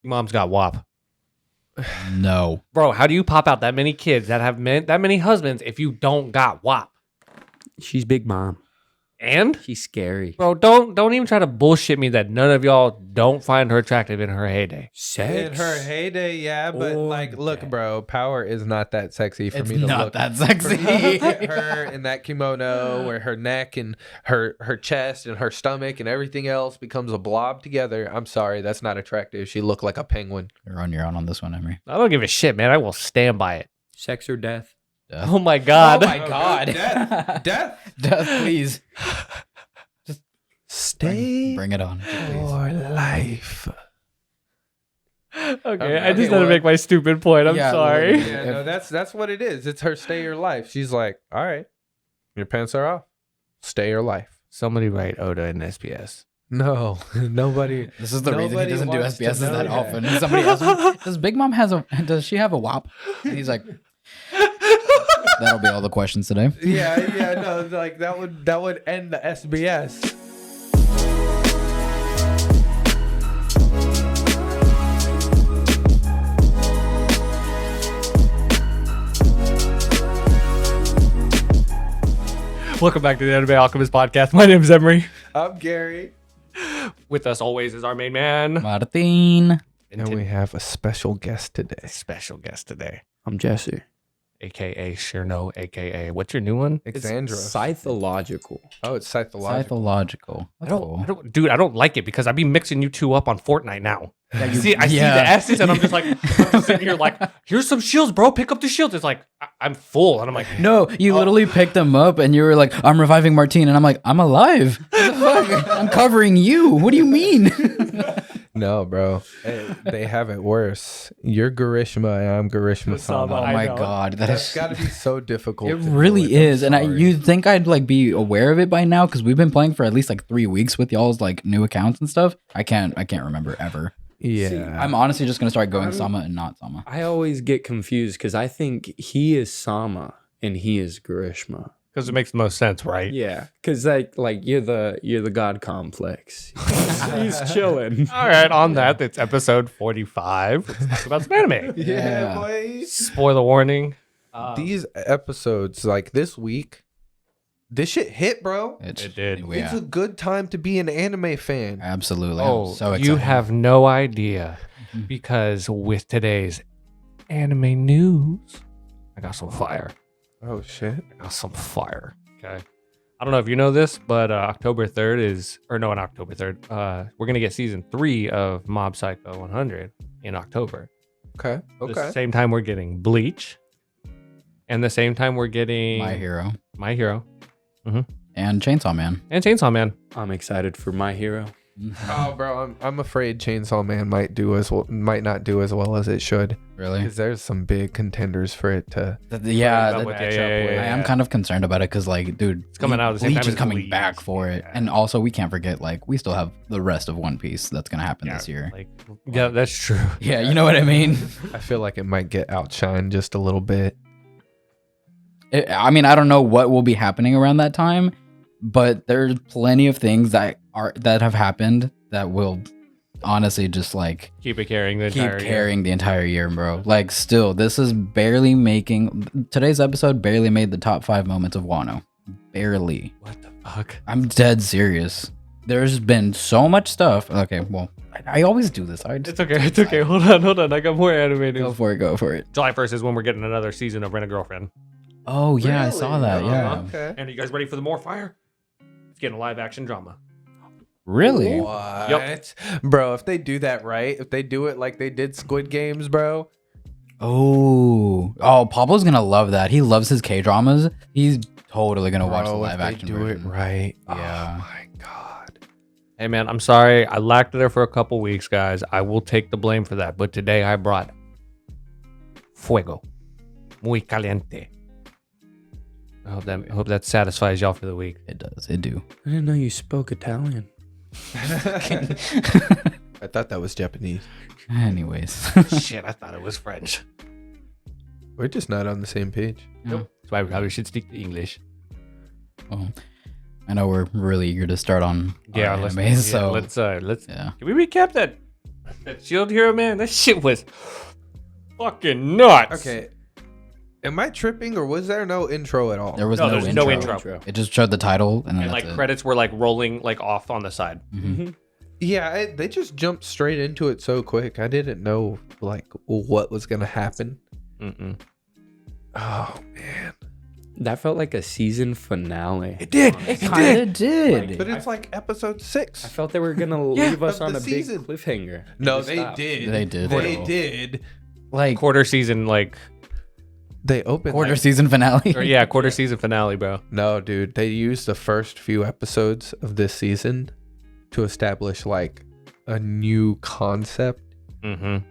Your mom's got WAP. No. Bro, how do you pop out that many kids that have that many husbands if you don't got WAP? She's Big Mom. And? She's scary. Bro, don't even try to bullshit me that none of y'all don't find her attractive in her heyday. Sex. In her heyday, yeah, but Or like, look, death. bro, Power is not that sexy for It's me to not look. that For me to sexy. look at her in that kimono where her neck and her chest and her stomach and everything else becomes a blob together. I'm sorry, that's not attractive. She looked like a penguin. You're on your own on this one, Emery. I don't give a shit, man. I will stand by it. Sex or death? Death. Oh my God. Oh my God. Death. Death. Death, please. Stay Bring it on. Please. for life. Okay, I Okay, just had to well- make my stupid point. I'm Yeah, sorry. literally. Yeah, no, that's what it is. It's her stay your life. She's like, all right, your pants are off. Stay your life. Somebody write Oda in SBS. No, nobody. This is the reason he Nobody doesn't do wants to SBSs know that that. often. Somebody asks him, does she have a WAP? And he's like, that'll be all the questions today. Yeah, no, like that would end the SBS. Welcome back to the Anime Alchemist podcast. My name is Emory. I'm Gary, With us always is our main man. Martin. and we have a special guest today. Special guest today, I'm Jesse. aka Shirno, aka what's your new one? Exandra. Scythological. Oh, it's psychological. Psychological. That's cool. I don't like it because I be mixing you two up on Fortnite now. Yeah, you- I see the yeah. S's and I'm just sitting here like, here's some shields, bro. Pick up the shields. It's like I'm full, and I'm like, No, you literally picked them up and you were like, I'm reviving Martine. And I'm like, I'm alive. What the fuck? I'm covering you. What do you mean? No, bro. They have it worse. You're Garishma and I'm Garishma Sama. Oh I my know. God. That's got to be so difficult. It to do really I'm is. And sorry. you'd think I'd like be aware of it by now because we've been playing for at least like 3 weeks with y'all's like new accounts and stuff. I can't remember ever. Yeah. I'm honestly just gonna start going Sama and not Sama. I always get confused because I think he is Sama and he is Grishma. because it makes the most sense, right? Yeah, because like you're the god complex. He's chilling. All right, on that, it's episode 45. Let's talk about some anime. Yeah. boy. Spoiler warning. These episodes, like this week, this shit hit, bro. It did. It's a good time to be an anime fan. Absolutely. Oh, I'm so excited. you have no idea because with today's anime news, I got some fire. Oh shit. I got some fire. Okay. I don't know if you know this, but October 3rd not October 3rd. We're going to get season 3 of Mob Psycho 100 in October. Okay. The Okay. same time we're getting Bleach. And the same time we're getting My Hero My Hero and Chainsaw Man. and Chainsaw Man. I'm excited for My Hero. Oh, bro, I'm afraid Chainsaw Man might not do as well as it should, Really? because there's some big contenders for it to. Yeah, That that- would- match yeah, up yeah, with. yeah, I am kind of concerned about it because, like, dude, It's coming out at the same Bleach time is as coming Bleach. back for it, Yeah. and also we can't forget, like, we still have the rest of One Piece that's gonna happen this year. Like, yeah, that's true. Yeah, you know what I mean. I feel like it might get outshined just a little bit. I mean, I don't know what will be happening around that time, but there's plenty of things that have happened that will honestly just like Keep it carrying the keep entire year. carrying the entire year, bro. Like, still, this is barely making today's episode barely made the top 5 moments of Wano. Barely. What the fuck? I'm dead serious. There's been so much stuff. Okay, well, I always do this. It's okay. It's okay. Hold on. I got more anime Go news. for it. Go for it. July 1st is when we're getting another season of Rent a Girlfriend. Oh yeah, I saw that. Really? Yeah. Okay. And are you guys ready for the more fire? It's getting a live action drama. Really? What? Bro, if they do that right, if they do it like they did Squid Games, bro. Oh, Pablo's gonna love that. He loves his K dramas. He's totally gonna watch the Bro, live if they action do version. it right. Yeah. Oh my god. Hey man, I'm sorry. I lacked there for a couple weeks, guys. I will take the blame for that. But today I brought fuego. Muy caliente. I hope that satisfies y'all for the week. It does. It do. I didn't know you spoke Italian. I thought that was Japanese. Anyways. Shit, I thought it was French. We're just not on the same page. That's why we probably should speak English. Well, I know we're really eager to start on our Let's anime, so let's yeah. can we recap that That Shield hero, man, that shit was fucking nuts. Okay. Am I tripping or was there no intro at all? There was No, no, there's intro. no intro. It just showed the title and then And that's like it. credits were like rolling like off on the side. Yeah, they just jumped straight into it so quick. I didn't know like what was gonna happen. Mm-mm. Oh man, That felt like a season finale. It did. It kind of did. but it's like episode 6. I felt they were gonna leave us of on the a season. big cliffhanger. No, Just they stop. did. They did, They though. did. Like Quarter season, like, They opened quarter like- season finale. or yeah, quarter season finale, bro. No, dude, they used the first few episodes of this season to establish like a new concept Mm-hmm.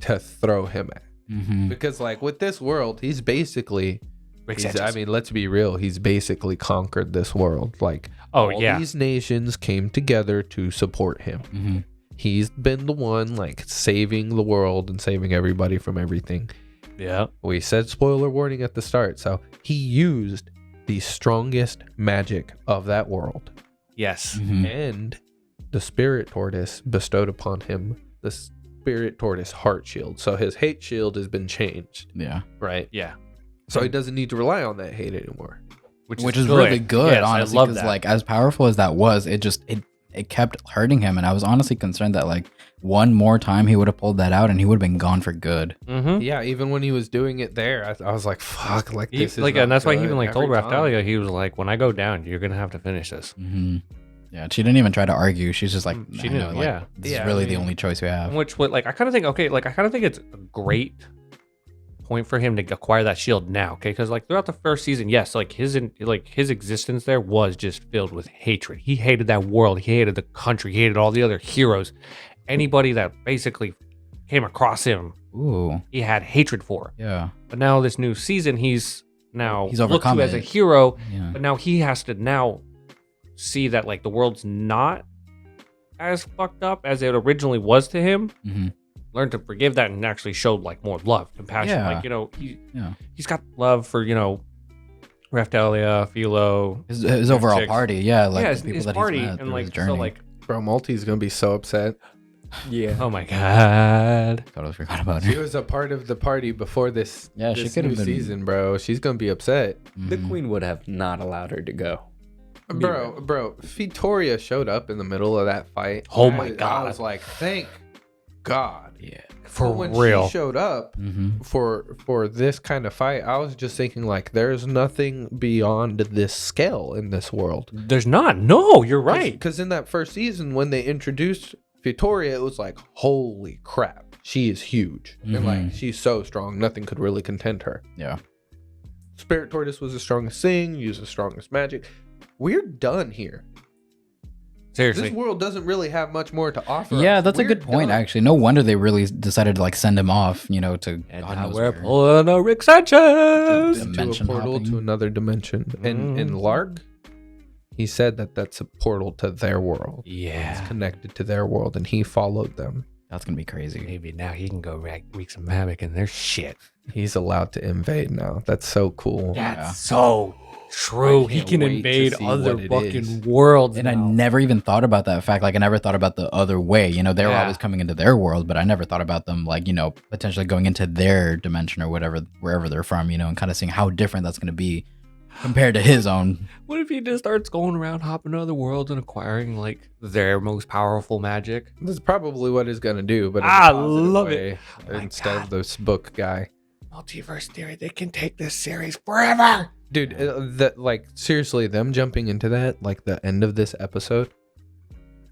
to throw him at. Mm-hmm. Because like with this world, he's basically Rick I Sanchez. mean, let's be real, he's basically conquered this world. Like Oh, all yeah. these nations came together to support him. Mm-hmm. He's been the one like saving the world and saving everybody from everything. Yeah. We said spoiler warning at the start, so he used the strongest magic of that world. Yes. Mm-hmm. And the spirit tortoise bestowed upon him the spirit tortoise heart shield. So his hate shield has been changed, Yeah. right? Yeah. So he doesn't need to rely on that hate anymore. Which is really good, Yes, honestly, I love because that. like as powerful as that was, it kept hurting him, and I was honestly concerned that like one more time he would have pulled that out and he would have been gone for good. Mm-hmm. Yeah, even when he was doing it there, I was like, "Fuck!" Like this is Like, not and that's why he good even like told every time. Raftalia, he was like, "When I go down, you're gonna have to finish this." Mm-hmm. Yeah, she didn't even try to argue. She's just like, She I know, didn't, like, yeah. this Yeah, is I really the mean- only choice we have. Which, what, like, I kind of think, okay, like, I kind of think it's a great point for him to acquire that shield now, okay? Because like throughout the first season, yes, like his existence there was just filled with hatred. He hated that world. He hated the country. He hated all the other heroes. Anybody that basically came across him, Ooh, he had hatred for. yeah, But now this new season, he's now He's looked overcome to as a it. hero. yeah. But now he has to now see that like the world's not as fucked up as it originally was to him. Mm-hmm. Learn to forgive that and actually showed like more love, compassion. Yeah. Like, Yeah. he's got love for, Raftalia, Philo. His overall chicks. party, yeah, like yeah, the people his that party. he's met And through his like, journey. so like, Bro, Malty's gonna be so upset. Yeah. oh my God. Totally forgot about She her. was a part of the party before this. Yeah, she this could new have been- season, bro. She's gonna be upset, The Mhm. queen would have not allowed her to go. bro. Victoria showed up in the middle of that fight. Oh my I God. was like, thank God. Yeah. For But when real. she showed up Mm-hmm. for this kind of fight, I was just thinking like, there's nothing beyond this scale in this world. There's not. No, you're right. Because in that first season, when they introduced Victoria, it was like, holy crap, she is huge. And like, Mhm. she's so strong, nothing could really contend her. Yeah. Spirit Tortoise was the strongest thing, used the strongest magic. We're done here. Seriously. This world doesn't really have much more to offer. Yeah, us. that's a We're good point, done. actually. No wonder they really decided to like send him off, to And God now knows we're where. pulling a Rick Sanchez. Into Dimension a portal hopping. to another dimension. And in Mhm. Lark, he said that that's a portal to their world. Yeah. It's connected to their world, and he followed them. That's gonna be crazy. Maybe now he can go wreak some havoc in their shit. He's allowed to invade now. That's so cool. Yeah. so true. I He can't can wait to invade see other what it fucking is. worlds. And I now. never even thought about that fact. Like I never thought about the other way. They were Yeah. always coming into their world, but I never thought about them like, potentially going into their dimension or whatever, wherever they're from, and kind of seeing how different that's gonna be compared to his own. What if he just starts going around hopping to other worlds and acquiring like their most powerful magic? This is probably what he's gonna do, but in a I positive love way, it. Oh my instead God. of this book guy. Multiverse theory, they can take this series forever. Dude, seriously, them jumping into that, like the end of this episode,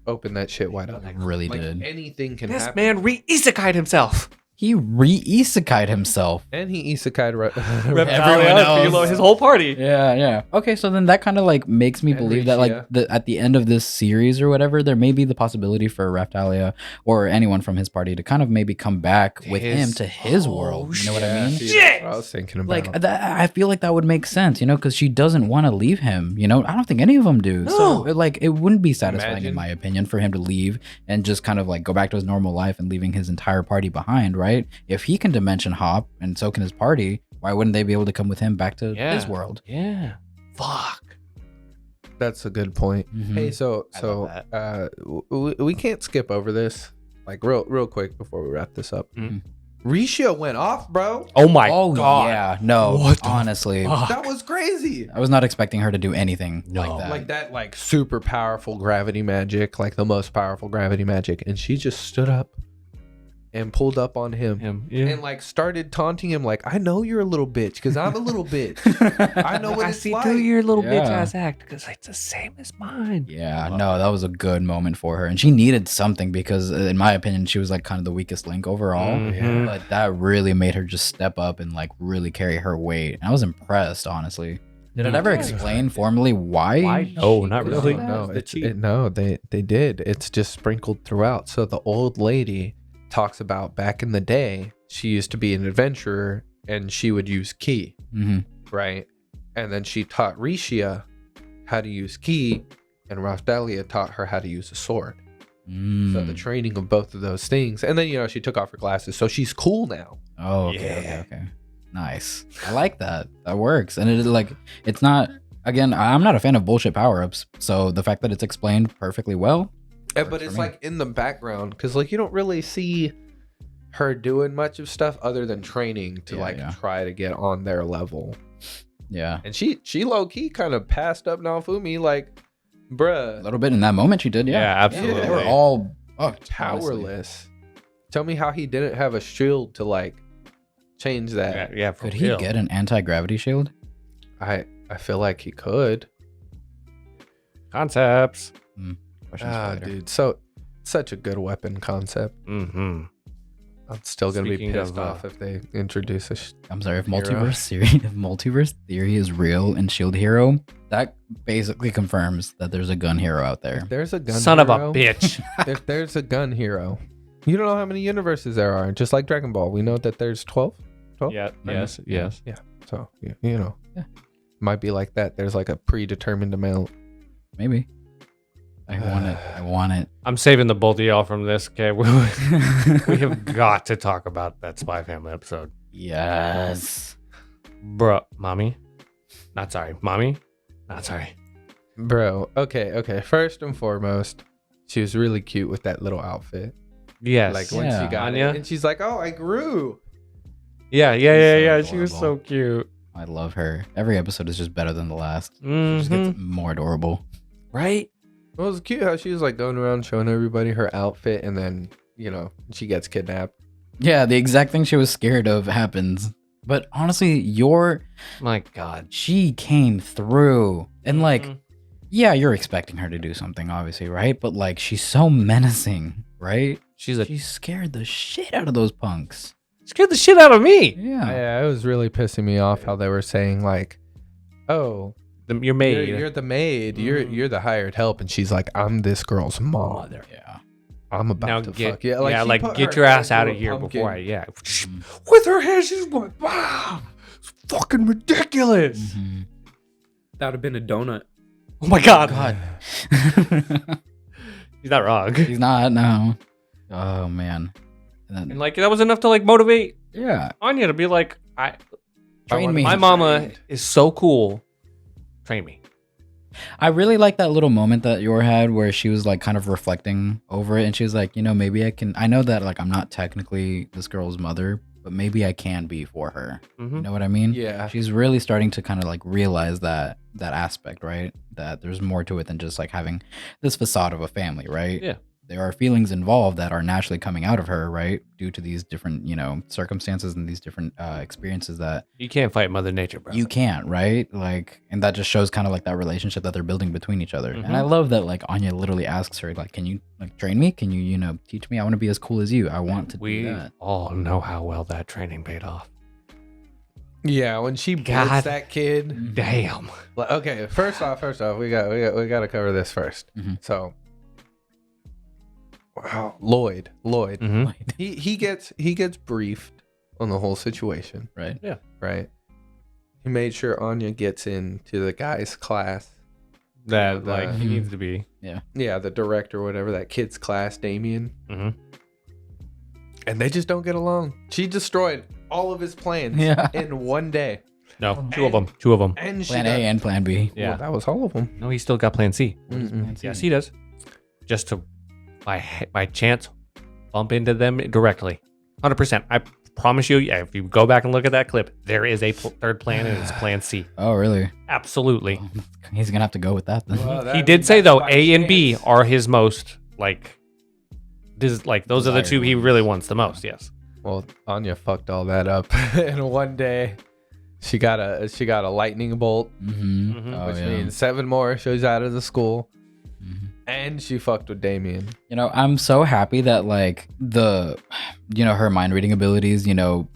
open that shit wide up. Really Like did. anything can This happen. man re-isekai'd himself. He re-isekai'd himself. And he isekai'd Everyone Raftalia, else. Philo, his whole party. Yeah. Okay, so then that kind of like makes me And believe that Rikia. like at the end of this series or whatever, there may be the possibility for Raftalia or anyone from his party to kind of maybe come back with him to his world. You know what I mean? See, that's what I was thinking about. Like that, I feel like that would make sense, because she doesn't want to leave him. I don't think any of them do. So No. it wouldn't be satisfying, Imagine. in my opinion, for him to leave and just kind of like go back to his normal life and leaving his entire party behind, right? If he can dimension hop and so can his party, why wouldn't they be able to come with him back to Yeah. his world? Yeah. Fuck. That's a good point. Mhm. Hey, so I love we can't skip over this. like real quick before we wrap this up. Mhm. Risha went off, bro. Oh my Oh god. yeah, no. What the honestly, fuck? That was crazy. I was not expecting her to do anything No. like that. Like that, like super powerful gravity magic, like the most powerful gravity magic, and she just stood up and pulled up on him. Yeah. And like started taunting him like, I know you're a little bitch because I'm a little bitch. I know what I it's see like. through your little Yeah. bitch ass act because it's the same as mine. Yeah, no, that was a good moment for her, and she needed something because, in my opinion, she was like kind of the weakest link overall. Mhm. But that really made her just step up and like really carry her weight. And I was impressed, honestly. Did it ever explain formally why? Why? No, she not could really. do that? No, The it's cheat. no, they did. It's just sprinkled throughout. So the old lady talks about back in the day, she used to be an adventurer and she would use ki, Mhm. right? And then she taught Rishia how to use ki, and Rafdalia taught her how to use a sword. So the Mm. training of both of those things, and then she took off her glasses, so she's cool now. Oh, okay, Yeah. okay. Nice. I like that. That works. And it is like, it's not, again, I'm not a fan of bullshit power ups. So the fact that it's explained perfectly well. But works it's for me. like in the background because like you don't really see her doing much of stuff other than training to Yeah. try to get on their level. Yeah. And she low key kind of passed up Naofumi like, A bruh, little bit in that moment she did. Yeah, Yeah. absolutely. They were all fucked, honestly. powerless. Tell me how he didn't have a shield to like change that. Yeah, for Could he real. get an anti-gravity shield? I feel like he could. concepts? Questions for later. Dude, so such a good weapon concept. Mm-hmm. I'm still gonna Speaking be pissed of, off if they introduce a. I'm sorry, if Hero. multiverse theory is real in Shield Hero, that basically confirms that there's a gun hero out there. There's a gun. Son of hero. a bitch. If there's a gun hero, you don't know how many universes there are. Just like Dragon Ball, we know that there's 12. Yeah. Yes. Yes. So you know, Yeah. might be like that. There's like a predetermined amount. Maybe. I want it. I want it. I'm saving the both of y'all from this. Okay, we have got to talk about that Spy Family episode, Yes. bro. Mommy, not sorry. Mommy, not sorry. Bro, okay. First and foremost, she was really cute with that little outfit. Yes. Like when Yeah. she got Anya? it, and she's like, "Oh, I grew." Yeah. so She was so adorable. cute. I love her. Every episode is just better than the last. It just Mhm. gets more adorable. Right? It was cute how she was like going around showing everybody her outfit, and then she gets kidnapped. Yeah, the exact thing she was scared of happens. But honestly, My God. she came through. And like, Mhm. yeah, you're expecting her to do something, obviously, right? But like, she's so menacing, right? She scared the shit out of those punks. scared the shit out of me. Yeah. Yeah, it was really pissing me off how they were saying like, "Oh, Your you're, maid. you're the maid. Mhm. You're the hired help," and she's like, "I'm this girl's mom. Yeah. I'm about Now to get fuck you." Like, she put get her your ass hand out through of a here pumpkin. before I Mhm. with her hand. She's like, wow, it's fucking ridiculous. Mhm. That would have been a donut. Oh my God. God. He's not wrong. He's not, no. Oh, man. And And then, like that was enough to like motivate yeah. Anya to be like, Train me. my mama is so cool. Train me. I really like that little moment that Yor had where she was like kind of reflecting over it, and she was like, maybe I know that like I'm not technically this girl's mother, but maybe I can be for her. Mm-hmm. You know what I mean? Yeah. She's really starting to kind of like realize that aspect, right? That there's more to it than just like having this facade of a family, right? Yeah. There are feelings involved that are naturally coming out of her, right? Due to these different, circumstances and these different experiences that You can't fight Mother Nature, bro. you can't, right? Like, and that just shows kind of like that relationship that they're building between each other. Mhm. And I love that like Anya literally asks her, like, can you like train me? Can you, teach me? I want to be as cool as you. I want to We do that. all know how well that training paid off. Yeah, when she blitz God. that kid. Damn. Like, okay, first off, we got to cover this first. Mhm. So, wow, Lloyd, Mm-hmm. he gets briefed on the whole situation, Right. right? He made sure Anya gets into the guy's class. That The- like he needs to be. Yeah, the director, whatever, that kid's class, Damien. Mm-hmm. And they just don't get along. She destroyed all of his plans Yeah. in one day. No, two of them. And she Plan A and Plan B. Yeah. Well, that was all of them. No, he still got Plan C. Mm-mm. Yes, he does. Just to by chance bump into them directly. 100%. I promise you, yeah, if you go back and look at that clip, there is a third plan, and it's Plan C. Oh, really? Absolutely. He's gonna have to go with that then. Well, He did say though, A and B are his most like, those are the two he really wants the most. Yes. Well, Anya fucked all that up, and one day she got a lightning bolt, Mm-hmm. Mhm. Oh, which yeah. means 7 more shows out of the school, Mhm. and she fucked with Damien. You know, I'm so happy that like her mind reading abilities,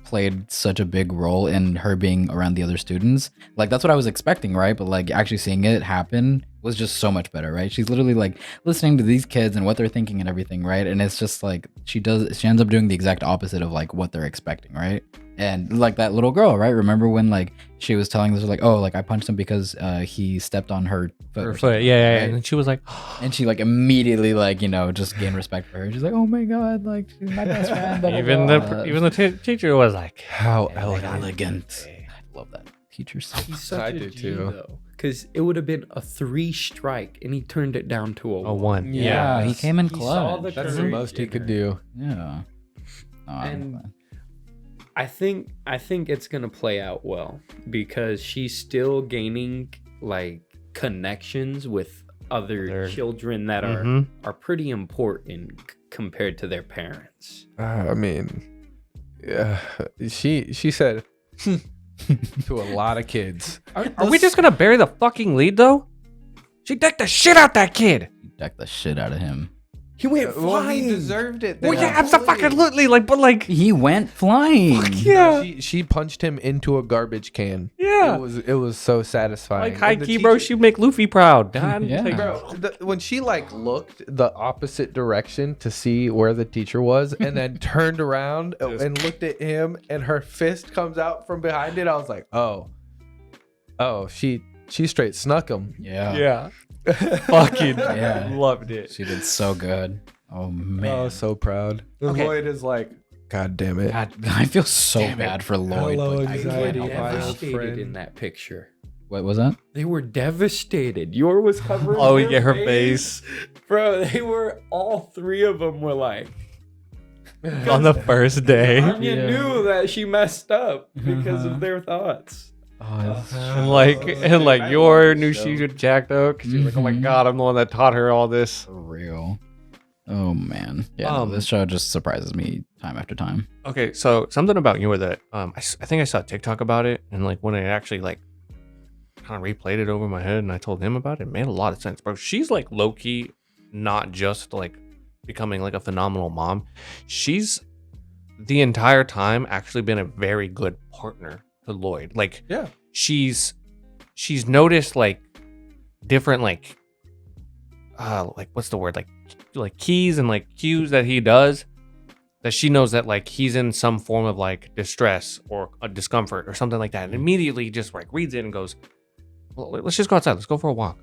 played such a big role in her being around the other students. Like that's what I was expecting, right? But like actually seeing it happen was just so much better, right? She's literally like listening to these kids and what they're thinking and everything, right? And it's just like she ends up doing the exact opposite of like what they're expecting, right? And like that little girl, right? Remember when like she was telling this like, oh, like I punched him because he stepped on her foot. Her or foot, something, yeah. right? And then she was like, And she like immediately like just gained respect for her. She's like, oh my god, like she's my best friend. blah, blah, even blah. the teacher was like, How elegant. I love that teacher so much. He's such I a do G, too. though, because it would have been a 3 strike, and he turned it down to a a 1. Yeah, he came in He saw clutch. the That's the courage most he in could her. do. Yeah. Oh, I'm And- glad. I think it's gonna play out well because she's still gaining like connections with other children that are pretty important compared to their parents. I mean, yeah, she said to a lot of kids. Are we just gonna bury the fucking lead though? She decked the shit out that kid. Decked the shit out of him. He went Well, flying. he deserved it. Well, They yeah, were absolutely. Like, but like, He went flying. yeah, She punched him into a garbage can. yeah. It was so satisfying. Like high And the key, bro. teacher- She make Luffy proud. God, Yeah. like, Bro, when she like looked the opposite direction to see where the teacher was, and then turned around and looked at him, and her fist comes out from behind it, I was like, oh, she straight snuck him. Yeah. yeah. Fucking Yeah. loved it. She did so good. Oh man. Oh, so proud. Okay. Lloyd is like, God damn it. God, I feel so bad for Lloyd. Hello, but I They can't were anxiety, help it. my old devastated friend. in that picture. What was that? They were devastated. Yor was covering. Oh, yeah, her face Bro, they were all 3 of them were like. on the first day. Anya Yeah. knew that she messed up because of their thoughts. Oh, And like your knew she was jacked up. 'Cause she was like, oh my Mhm. god, I'm the one that taught her all this. for real. Oh man. Yeah, no, this show just surprises me time after time. Okay, so something about you that I think I saw a TikTok about it, and like when I actually like kind of replayed it over my head, and I told him about it, it made a lot of sense, bro. She's like low key, not just like becoming like a phenomenal mom. She's the entire time actually been a very good partner to Lloyd. Like, Yeah. she's noticed like different like what's the word, like keys and like cues that he does, that she knows that like he's in some form of like distress or a discomfort or something like that, and immediately just like reads it and goes, well, let's just go outside, let's go for a walk,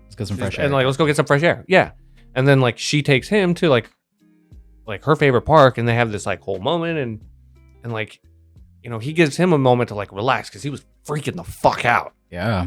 Let's get some fresh air. and like let's go get some fresh air. Yeah. And then like she takes him to like her favorite park, and they have this like whole moment, and like, you know, he gives him a moment to like relax because he was freaking the fuck out. Yeah.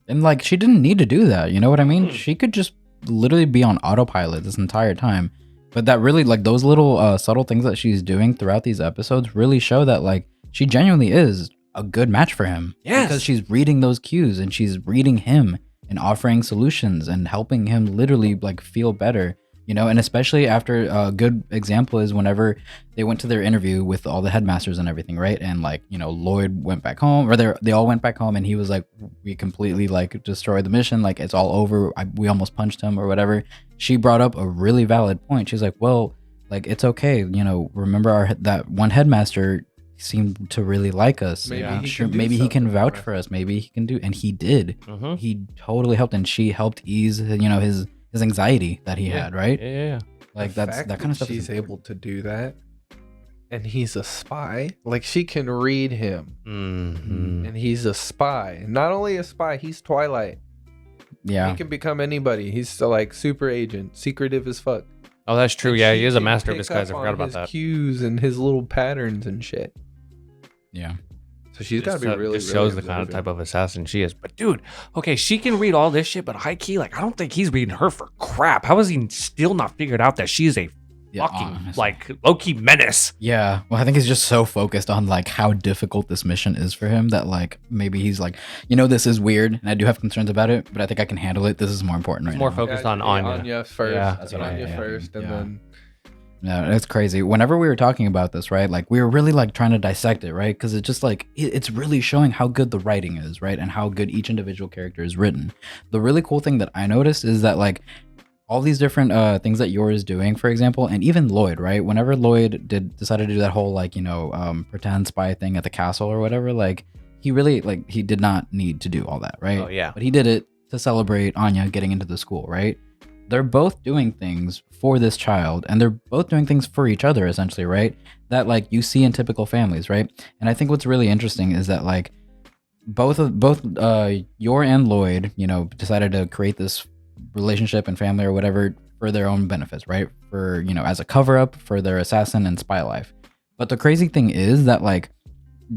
And like she didn't need to do that. You know what I mean? She could just literally be on autopilot this entire time. But that really, like, those little subtle things that she's doing throughout these episodes really show that like she genuinely is a good match for him. Yes. Because she's reading those cues and she's reading him and offering solutions and helping him literally like feel better. You know, and especially after a good example is whenever they went to their interview with all the headmasters and everything, right? And like, you know, Lloyd went back home, or they all went back home, and he was like, we completely like destroyed the mission, like it's all over. We almost punched him or whatever. She brought up a really valid point. She's like, well, like it's okay, you know, remember that one headmaster seemed to really like us. Maybe I'm he sure can do maybe he can something vouch for us. for us. Maybe he can do, and he did. Mm-hmm. He totally helped, and she helped ease, you know, his anxiety that he had, right? Yeah. Like The that fact kind of stuff. She's able to do that, and he's a spy. Like she can read him, Mm-hmm. and he's a spy. Not only a spy, he's Twilight. Yeah. He can become anybody. He's like super agent, secretive as fuck. Oh, that's true. And Yeah, she he is a can master of pick disguise. I up forgot on about his that. cues and his little patterns and shit. Yeah. So she's got to be Just, really. just really shows the kind of observant. type of assassin she is. But dude, okay, she can read all this shit, but high key, like I don't think he's reading her for crap. How has he still not figured out that she is a fucking honestly. like low-key menace. Yeah, well, I think he's just so focused on like how difficult this mission is for him that like maybe he's like, this is weird and I do have concerns about it, but I think I can handle it. This is more important He's right more now. focused on Anya. Anya first. Yeah, that's what I- first, and yeah. then Yeah, it's crazy. Whenever we were talking about this, right? Like we were really like trying to dissect it, right? Because it's just like it's really showing how good the writing is, right? And how good each individual character is written. The really cool thing that I noticed is that like all these different things that Yor is doing, for example, and even Lloyd, right? Whenever Lloyd decided to do that whole like pretend spy thing at the castle or whatever, like he really like he did not need to do all that, right? Oh yeah. But he did it to celebrate Anya getting into the school, right? They're both doing things for this child and they're both doing things for each other essentially, right? That like you see in typical families, right? And I think what's really interesting is that like both Yor and Lloyd, decided to create this relationship and family or whatever for their own benefits, right? For, as a cover up for their assassin and spy life. But the crazy thing is that like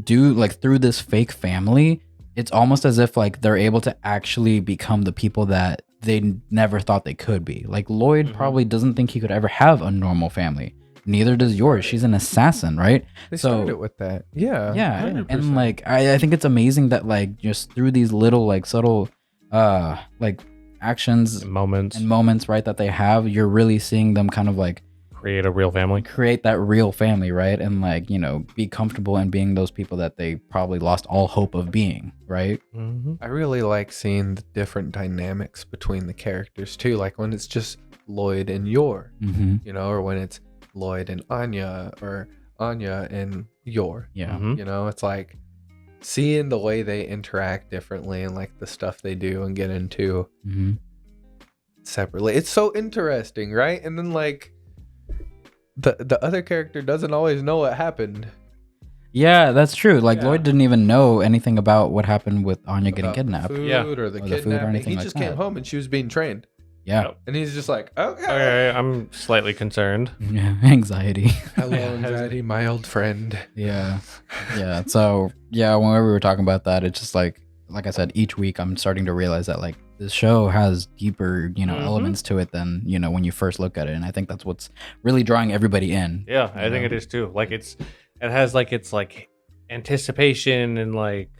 through this fake family, it's almost as if like they're able to actually become the people that they never thought they could be. Like Lloyd probably doesn't think he could ever have a normal family. Neither does yours. She's an assassin, right? they started with that. Yeah. Yeah, 100%. and like I think it's amazing that like just through these little like subtle like actions Moments. and moments, right, that they have, you're really seeing them kind of like Create a real family. create that real family, right? And like, be comfortable in being those people that they probably lost all hope of being, right? Mm-hmm. I really like seeing the different dynamics between the characters too. Like when it's just Lloyd and Yor, Mm-hmm. or when it's Lloyd and Anya, or Anya and Yor. Yeah. Mhm. It's like seeing the way they interact differently and like the stuff they do and get into Mm-hmm. separately. It's so interesting, right? And then like the other character doesn't always know what happened. Yeah, that's true. Like Yeah. Lloyd didn't even know anything about what happened with Anya getting About the kidnapped. food Yeah. or the Or the food or kidnapping. anything He like just that. came home and she was being trained. Yeah. Yep. And he's just like, okay. Okay, I'm slightly concerned. Yeah. Anxiety. Hello, Yeah. anxiety, my old friend. Yeah. Yeah. So yeah, whenever we were talking about that, it's just like I said, each week I'm starting to realize that like this show has deeper, elements to it than, when you first look at it. And I think that's what's really drawing everybody in. Yeah, I think it is too. Like it has like it's like anticipation and like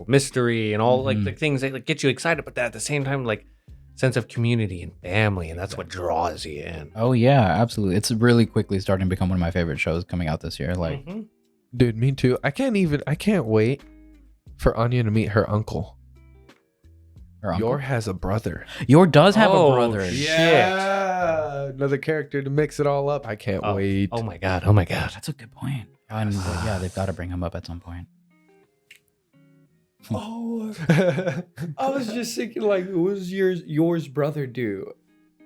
mystery and all like the things that like get you excited, but at the same time like sense of community and family, and that's what draws you in. Oh yeah, absolutely. It's really quickly starting to become one of my favorite shows coming out this year. Like Mhm. Dude, me too. I can't wait for Anya to meet her uncle. her uncle. Yor has a brother. Yor does have Oh, a brother. shit. Yeah. Another character to mix it all up. I can't wait. Oh my god. Oh my god. That's a good point. And yeah, they've got to bring him up at some point. Oh, I was just thinking, like, what does yours brother do?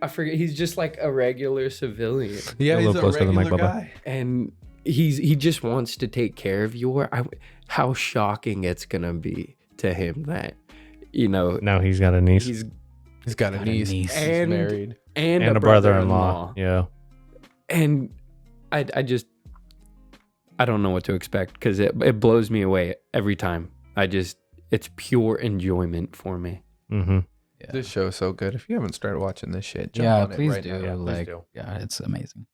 I forget. He's just like a regular civilian, Yeah, A he's little a closer to the mic, regular Bubba. guy. and he just wants to take care of how shocking it's gonna be to him that Now he's got a niece he's He's got a Got a niece. niece. He's And- married. and and a brother-in-law. Yeah. and I don't know what to expect because it blows me away every time. It's pure enjoyment for me. Mm-hmm. Yeah. This show is so good. If you haven't started watching this shit, jump Yeah, on please it right do. now. Yeah, please like, do. yeah, it's amazing.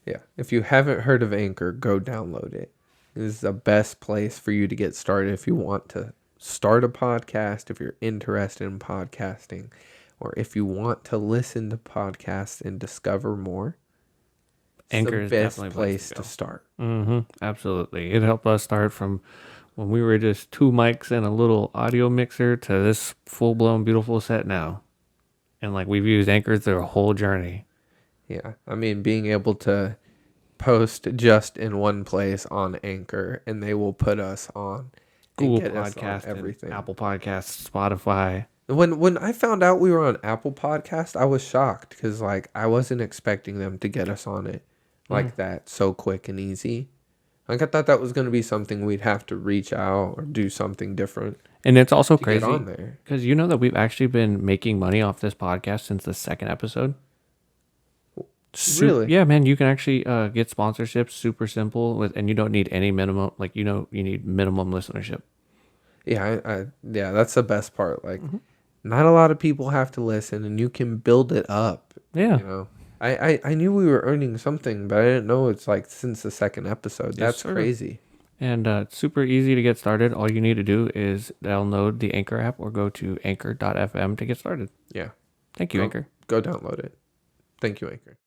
Yeah. If you haven't heard of Anchor, go download it. It is the best place for you to get started if you want to start a podcast, if you're interested in podcasting, or if you want to listen to podcasts and discover more. It's Anchor the is best definitely a place place to to go. start. Mm-hmm. Absolutely. It helped us start from when we were just 2 mics and a little audio mixer to this full-blown beautiful set now. And like we've used Anchor through a whole journey. Yeah. I mean, being able to post just in one place on Anchor and they will put us on and Google get us on Podcast, everything. Apple Podcasts, Spotify. When I found out we were on Apple Podcast, I was shocked because like I wasn't expecting them to get us on it like that so quick and easy. Like I thought that was going to be something we'd have to reach out or do something different And it's also to crazy get on there. because you know that we've actually been making money off this podcast since the 2nd episode. Really? Yeah, man. You can actually get sponsorships super simple and you don't need any minimum. Like you need minimum listenership. Yeah, yeah, that's the best part. Like, not a lot of people have to listen, and you can build it up. Yeah. You know, I knew we were earning something, but I didn't know it's like since the second episode. That's sir. crazy. And it's super easy to get started. All you need to do is download the Anchor app or go to anchor.fm to get started. Yeah. Thank you, Anchor. Go download it. Thank you, Anchor.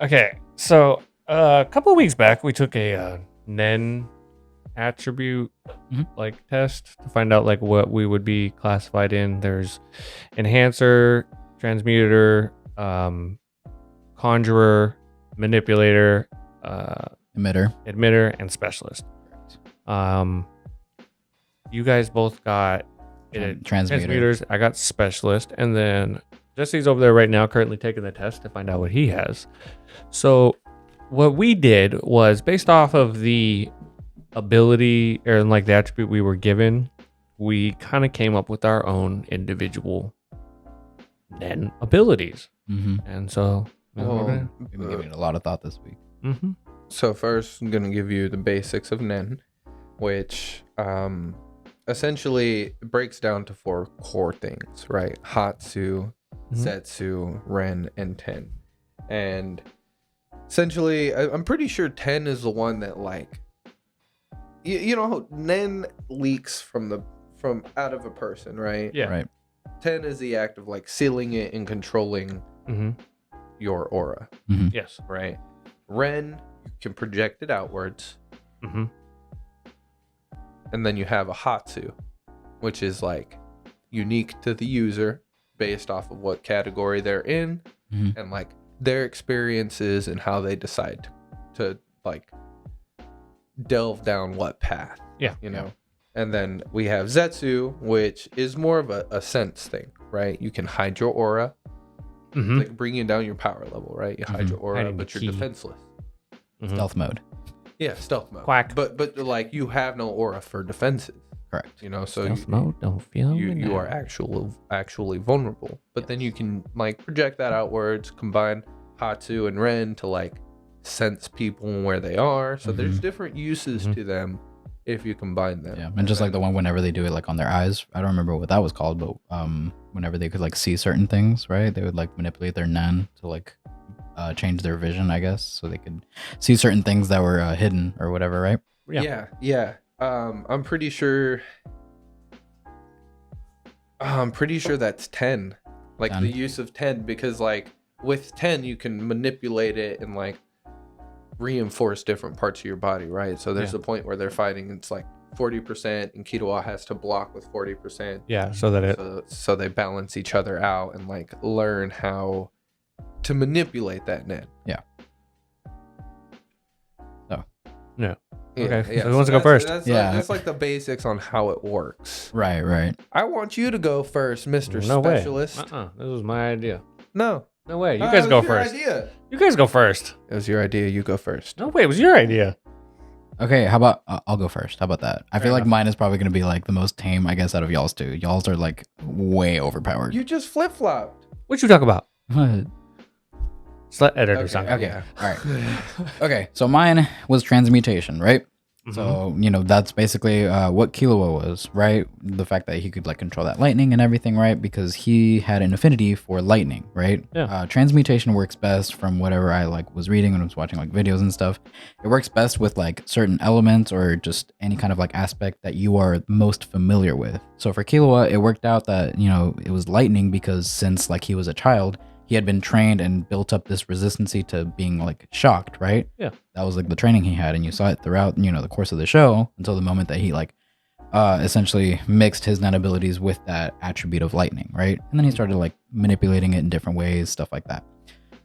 Okay, so a couple of weeks back, we took a Nen attribute like test to find out like what we would be classified in. There's enhancer, transmuter, conjurer, manipulator, emitter, and specialist. You guys both got transmuters. I got specialist, and then Jesse's over there right now, currently taking the test to find out what he has. So what we did was based off of the ability or like the attribute we were given, we kind of came up with our own individual Nen abilities. And so we've been giving it a lot of thought this week. So first, I'm gonna give you the basics of Nen, which essentially breaks down to 4 core things, right? Hatsu, Zetsu, Ren, and Ten. And essentially, I'm pretty sure Ten is the one that like, you know, Nen leaks from out of a person, right? Yeah. Right. Ten is the act of like sealing it and controlling your aura. Yes. Right. Ren, you can project it outwards. And then you have a Hatsu, which is like unique to the user based off of what category they're in and like their experiences and how they decide to like delve down what path. Yeah. You know? And then we have Zetsu, which is more of a sense thing, right? You can hide your aura, like bringing down your power level, right? You hide your aura, Hiding but the you're key. defenseless. Stealth mode. Yeah, stealth mode. Quack. But like you have no aura for defenses. Correct. You know, so Stealth mode, don't feel you are actually vulnerable. But then you can like project that outwards, combine Hatsu and Ren to like sense people and where they are. So there's different uses to them if you combine them. Yeah, and just like the one whenever they do it like on their eyes, I don't remember what that was called, but whenever they could like see certain things, right? They would like manipulate their Nen to like change their vision, I guess, so they could see certain things that were hidden or whatever, right? Yeah. I'm pretty sure that's 10. Like 10. the use of 10, because like with 10 you can manipulate it and like reinforce different parts of your body, right? So there's a point where they're fighting, it's like 40% and Kaido has to block with 40%. Yeah, so that so they balance each other out and like learn how to manipulate that Nen. Yeah. No. Yeah, Okay, so who wants to go first? That's like the basics on how it works. Right. I want you to go first, Mr. No Specialist. way. This was my idea. No way. You guys go first. Idea. You guys go first. It was your idea. You go first. No way. It was your idea. Okay, how about I'll go first. How about that? I feel like enough. mine is probably going to be like the most tame, I guess, out of y'all's too. Y'all's are like way overpowered. You just flip-flopped. What you talk about? What? Just let editor sound. Okay. Yeah. All right. Okay. So mine was transmutation, right? So, you know, that's basically what Killua was, right? The fact that he could like control that lightning and everything, right? Because he had an affinity for lightning, right? Yeah. Transmutation works best from whatever I like was reading when I was watching like videos and stuff. It works best with like certain elements or just any kind of like aspect that you are most familiar with. So for Killua, it worked out that, you know, it was lightning because since like he was a child, he had been trained and built up this resistancy to being like shocked, right? Yeah. That was like the training he had, and you saw it throughout, you know, the course of the show until the moment that he like essentially mixed his Nen abilities with that attribute of lightning, right? And then he started like manipulating it in different ways, stuff like that.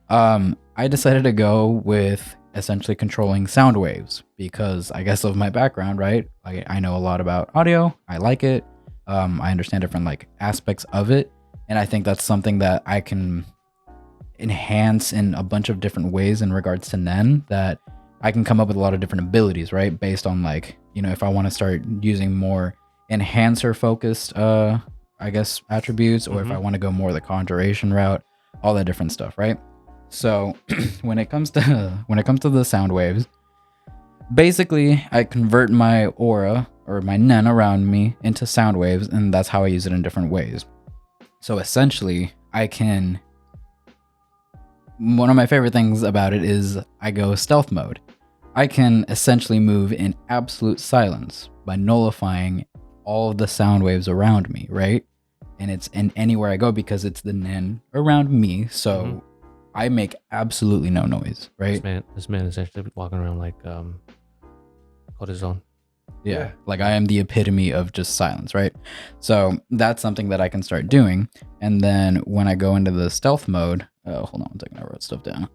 I decided to go with essentially controlling sound waves because I guess of my background, right? I know a lot about audio. I like it. I understand different like aspects of it, and I think that's something that I can enhance in a bunch of different ways in regards to Nen, that I can come up with a lot of different abilities, right? Based on like, you know, if I want to start using more enhancer focused, I guess attributes, or if I want to go more the conjuration route, all that different stuff, right? So when it comes to the sound waves, basically I convert my aura or my Nen around me into sound waves, and that's how I use it in different ways. So essentially I can one of my favorite things about it is I go stealth mode. I can essentially move in absolute silence by nullifying all of the sound waves around me, right? And it's in anywhere I go because it's the nen around me. So I make absolutely no noise, right? This man is actually walking around like cortisone. Yeah, like I am the epitome of just silence, right? So that's something that I can start doing. And then when I go into the stealth mode, hold on one second, I wrote stuff down.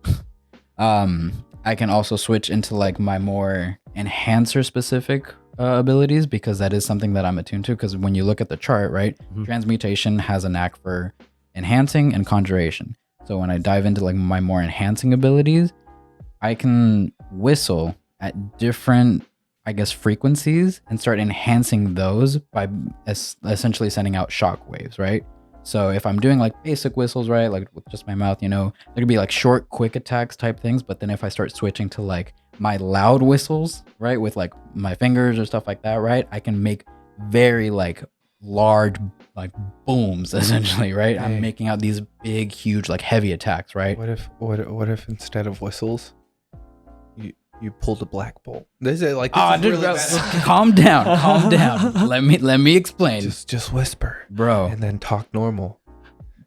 I can also switch into like my more enhancer specific abilities because that is something that I'm attuned to. Because when you look at the chart, right, transmutation has a knack for enhancing and conjuration. So when I dive into like my more enhancing abilities, I can whistle at different, I guess, frequencies and start enhancing those by essentially sending out shock waves, right? So if I'm doing like basic whistles, right, like with just my mouth, you know, there could be like short, quick attacks type things. But then if I start switching to like my loud whistles, right, with like my fingers or stuff like that, right, I can make very like large like booms essentially, right? I'm making out these big, huge, like heavy attacks, right? What if instead of whistles, you pulled a black bolt? This is like calm down. Let me explain. Just whisper, bro, and then talk normal.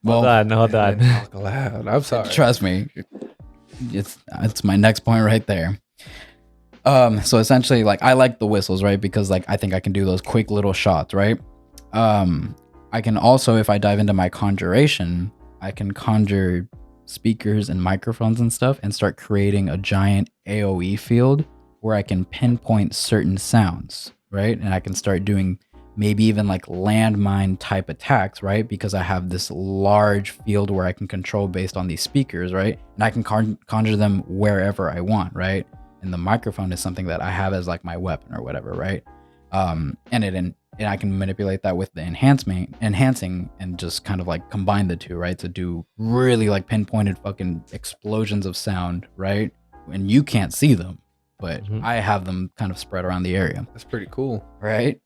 Well, hold on. Talk loud. I'm sorry. Trust me, it's my next point right there. So essentially, like I like the whistles, right? Because like I think I can do those quick little shots, right? I can also, if I dive into my conjuration, I can conjure speakers and microphones and stuff and start creating a giant AoE field where I can pinpoint certain sounds, right? And I can start doing maybe even like landmine type attacks, right? Because I have this large field where I can control based on these speakers, right? And I can conjure them wherever I want, right? And the microphone is something that I have as like my weapon or whatever, right? And I can manipulate that with the enhancing and just kind of like combine the two, right? To do really like pinpointed fucking explosions of sound, right? And you can't see them, but I have them kind of spread around the area. That's pretty cool. Right?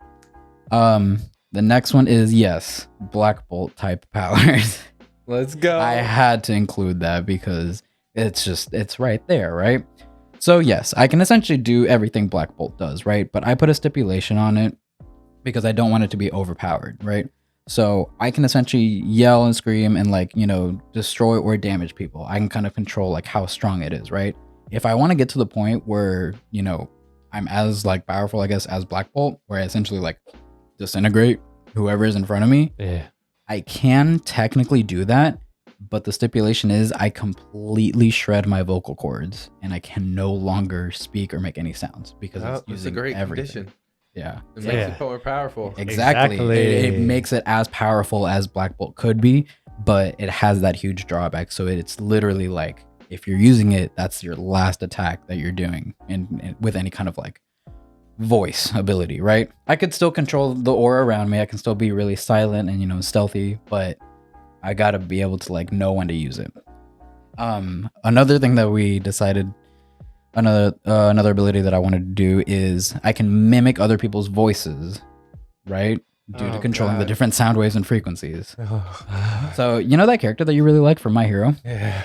The next one is, yes, Black Bolt type powers. Let's go. I had to include that because it's right there, right? So yes, I can essentially do everything Black Bolt does, right? But I put a stipulation on it because I don't want it to be overpowered, right? So I can essentially yell and scream and like, you know, destroy or damage people. I can kind of control like how strong it is, right? If I want to get to the point where, you know, I'm as like powerful, I guess, as Black Bolt, where I essentially like disintegrate whoever is in front of me, I can technically do that. But the stipulation is I completely shred my vocal cords and I can no longer speak or make any sounds because it's using a great everything. condition. Yeah. It makes it more powerful. Exactly. It makes it as powerful as Black Bolt could be, but it has that huge drawback. So it's literally like, if you're using it, that's your last attack that you're doing and with any kind of like voice ability, right? I could still control the aura around me. I can still be really silent and, you know, stealthy, but I gotta be able to like know when to use it. Another thing that we decided, another ability that I wanted to do is I can mimic other people's voices, right? Due to controlling the different sound waves and frequencies. So you know that character that you really like from My Hero? Yeah.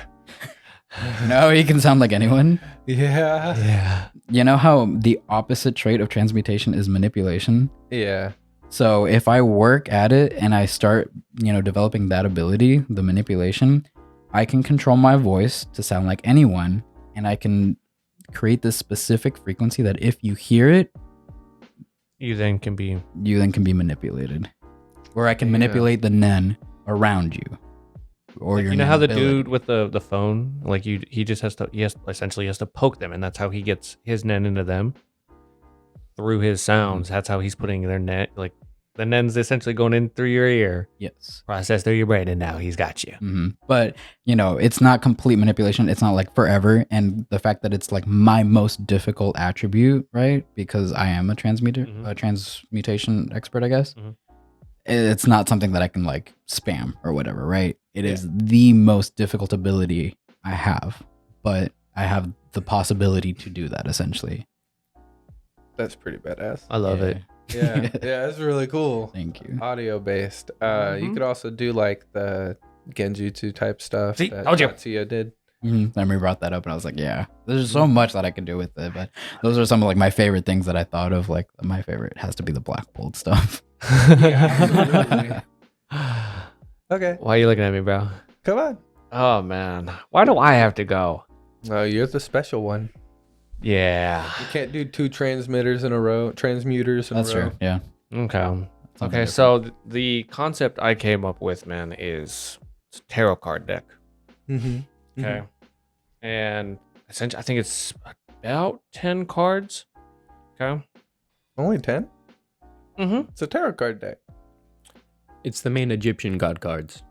No, he can sound like anyone. Yeah. You know how the opposite trait of transmutation is manipulation? Yeah. So if I work at it and I start, you know, developing that ability, the manipulation, I can control my voice to sound like anyone, and I can create this specific frequency that if you hear it, you then can be manipulated. Or I can manipulate the nen around you. Or like, your you know how the ability. dude with the phone, like he essentially has to poke them, and that's how he gets his nen into them through his sounds. That's how he's putting their net, like the nen's essentially going in through your ear. Yes. Process through your brain, and now he's got you. Mm-hmm. But, you know, it's not complete manipulation. It's not like forever. And the fact that it's like my most difficult attribute, right? Because I am a transmutation expert, I guess. Mm-hmm. It's not something that I can like spam or whatever, right? It is the most difficult ability I have, but I have the possibility to do that essentially. That's pretty badass. I love it. Yeah, that's really cool. Thank you. Audio based. You could also do like the genjutsu type stuff See, that told you. Tatsuya did. Emery brought that up, and I was like, yeah, there's so much that I could do with it, but those are some of like my favorite things that I thought of. Like my favorite has to be the Black Bolt stuff. Yeah, okay, Why are you looking at me, bro? come on. Oh man, why do I have to go? Oh, you're the special one. Yeah. You can't do 2 transmuters in a row. That's true. Yeah. Okay. Something Okay. different. So the concept I came up with, man, is it's a tarot card deck. Mm-hmm. Okay. And essentially, I think it's about 10 cards. Okay. Only 10? Mm-hmm. It's a tarot card deck. It's the main Egyptian god cards.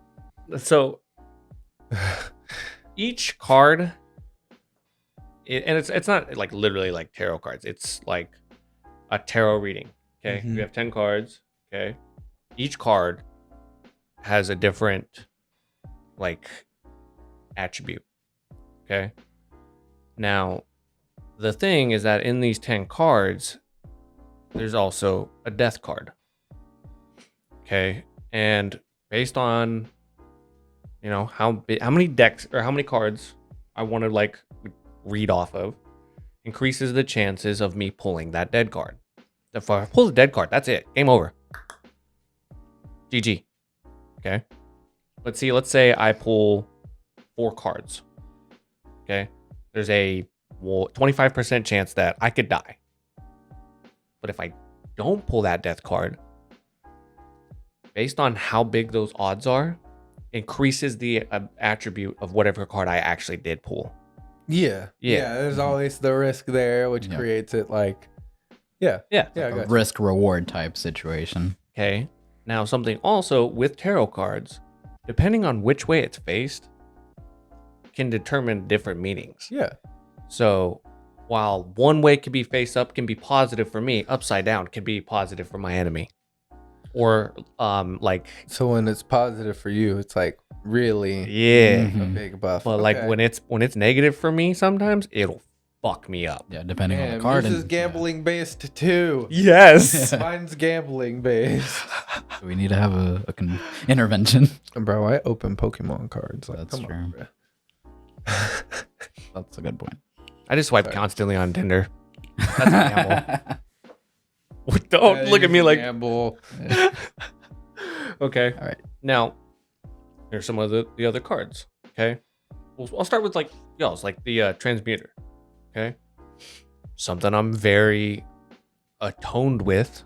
So each card, and it's not like literally like tarot cards. It's like a tarot reading. Okay. Mhm. We have 10 cards. Okay. Each card has a different like attribute. Okay. Now, the thing is that in these 10 cards, there's also a death card. Okay. And based on, you know, how many decks or how many cards I want to like read off of increases the chances of me pulling that dead card. If I pull the dead card, that's it. Game over. GG. Okay. Let's say I pull 4 cards. Okay. There's a 25% chance that I could die. But if I don't pull that death card, based on how big those odds are, increases the attribute of whatever card I actually did pull. Yeah. There's always the risk there, which creates it like, yeah. I got you. Risk reward type situation. Okay. Now, something also with tarot cards, depending on which way it's faced, can determine different meanings. Yeah. So while one way can be face up, can be positive for me, upside down can be positive for my enemy. Or like, So when it's positive for you, it's like really yeah. a big buff. But like when it's negative for me, sometimes it'll fuck me up. Yeah, depending on the Damn, card. yours is gambling based too. Yes. Mine's gambling based. So we need to have a intervention. Bro, I open Pokemon cards. Like, That's come true. on, bro. That's a good point. I just swipe constantly on Tinder. That's a gamble. Don't look at me like gamble. Okay. All right. Now, here's some of the other cards. Okay. I'll start with like y'all's, like the transmuter. Okay. Something I'm very atoned with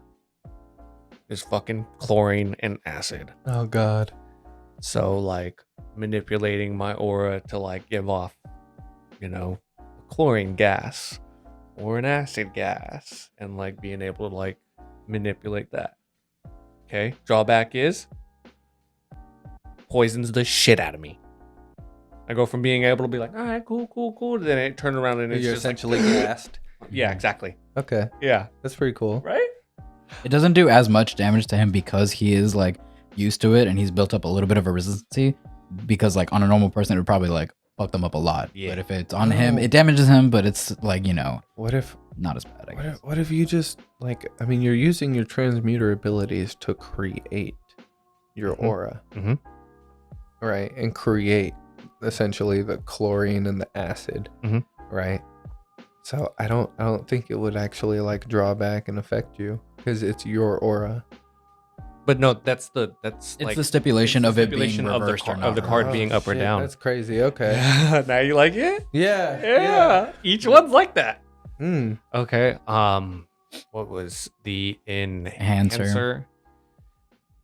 is fucking chlorine and acid. Oh God. So like manipulating my aura to like give off, you know, chlorine gas or an acid gas and like being able to like manipulate that. Okay. Drawback is poisons the shit out of me. I go from being able to be like, all right, cool. Then it turned around and it's You're just essentially like, gassed. yeah, exactly. Okay. Yeah. That's pretty cool. Right? It doesn't do as much damage to him because he is like used to it and he's built up a little bit of a resistance. Because like on a normal person, it would probably like fuck them up a lot. Yeah. But if it's on him, it damages him, but it's like, you know, What if not as bad, I guess. what if you just like, I mean, you're using your transmuter abilities to create your aura, right? And create essentially the chlorine and the acid, right? So I don't think it would actually like draw back and affect you because it's your aura. But no, it's It's like the stipulation of it being stipulation of the reversed or card, not. of the card being up or shit, down. That's crazy. Okay. Now you like it? Yeah. Each one's like that. Mm. Okay. What was the Enhancer. enhancer?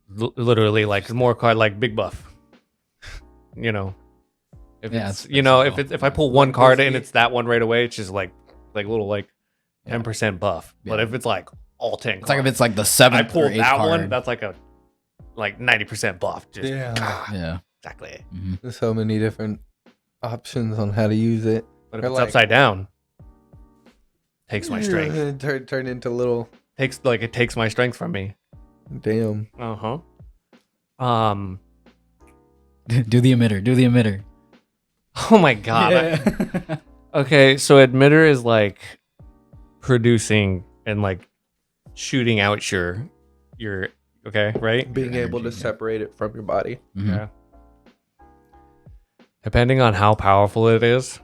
Literally, like more card, like big buff. You know, if Yeah, it's it's you know simple. if I pull one card and basically- it's that one right away, it's just like little like 10% buff. But Yeah. if it's like all 10, It's like if cards, it's like the I seventh or pulled eighth that card. one, that's like a 90% buff. Just Yeah. exactly. There's so many different options on how to use it. But if Or it's like- upside down, takes my strength. Turn into little. It takes my strength from me. Damn. Uh-huh. Do the emitter. Oh my god. Okay, so emitter is like producing and like shooting out your okay, right? Being able to energy, yeah. separate it from your body. Mhm. Yeah. depending on how powerful it is,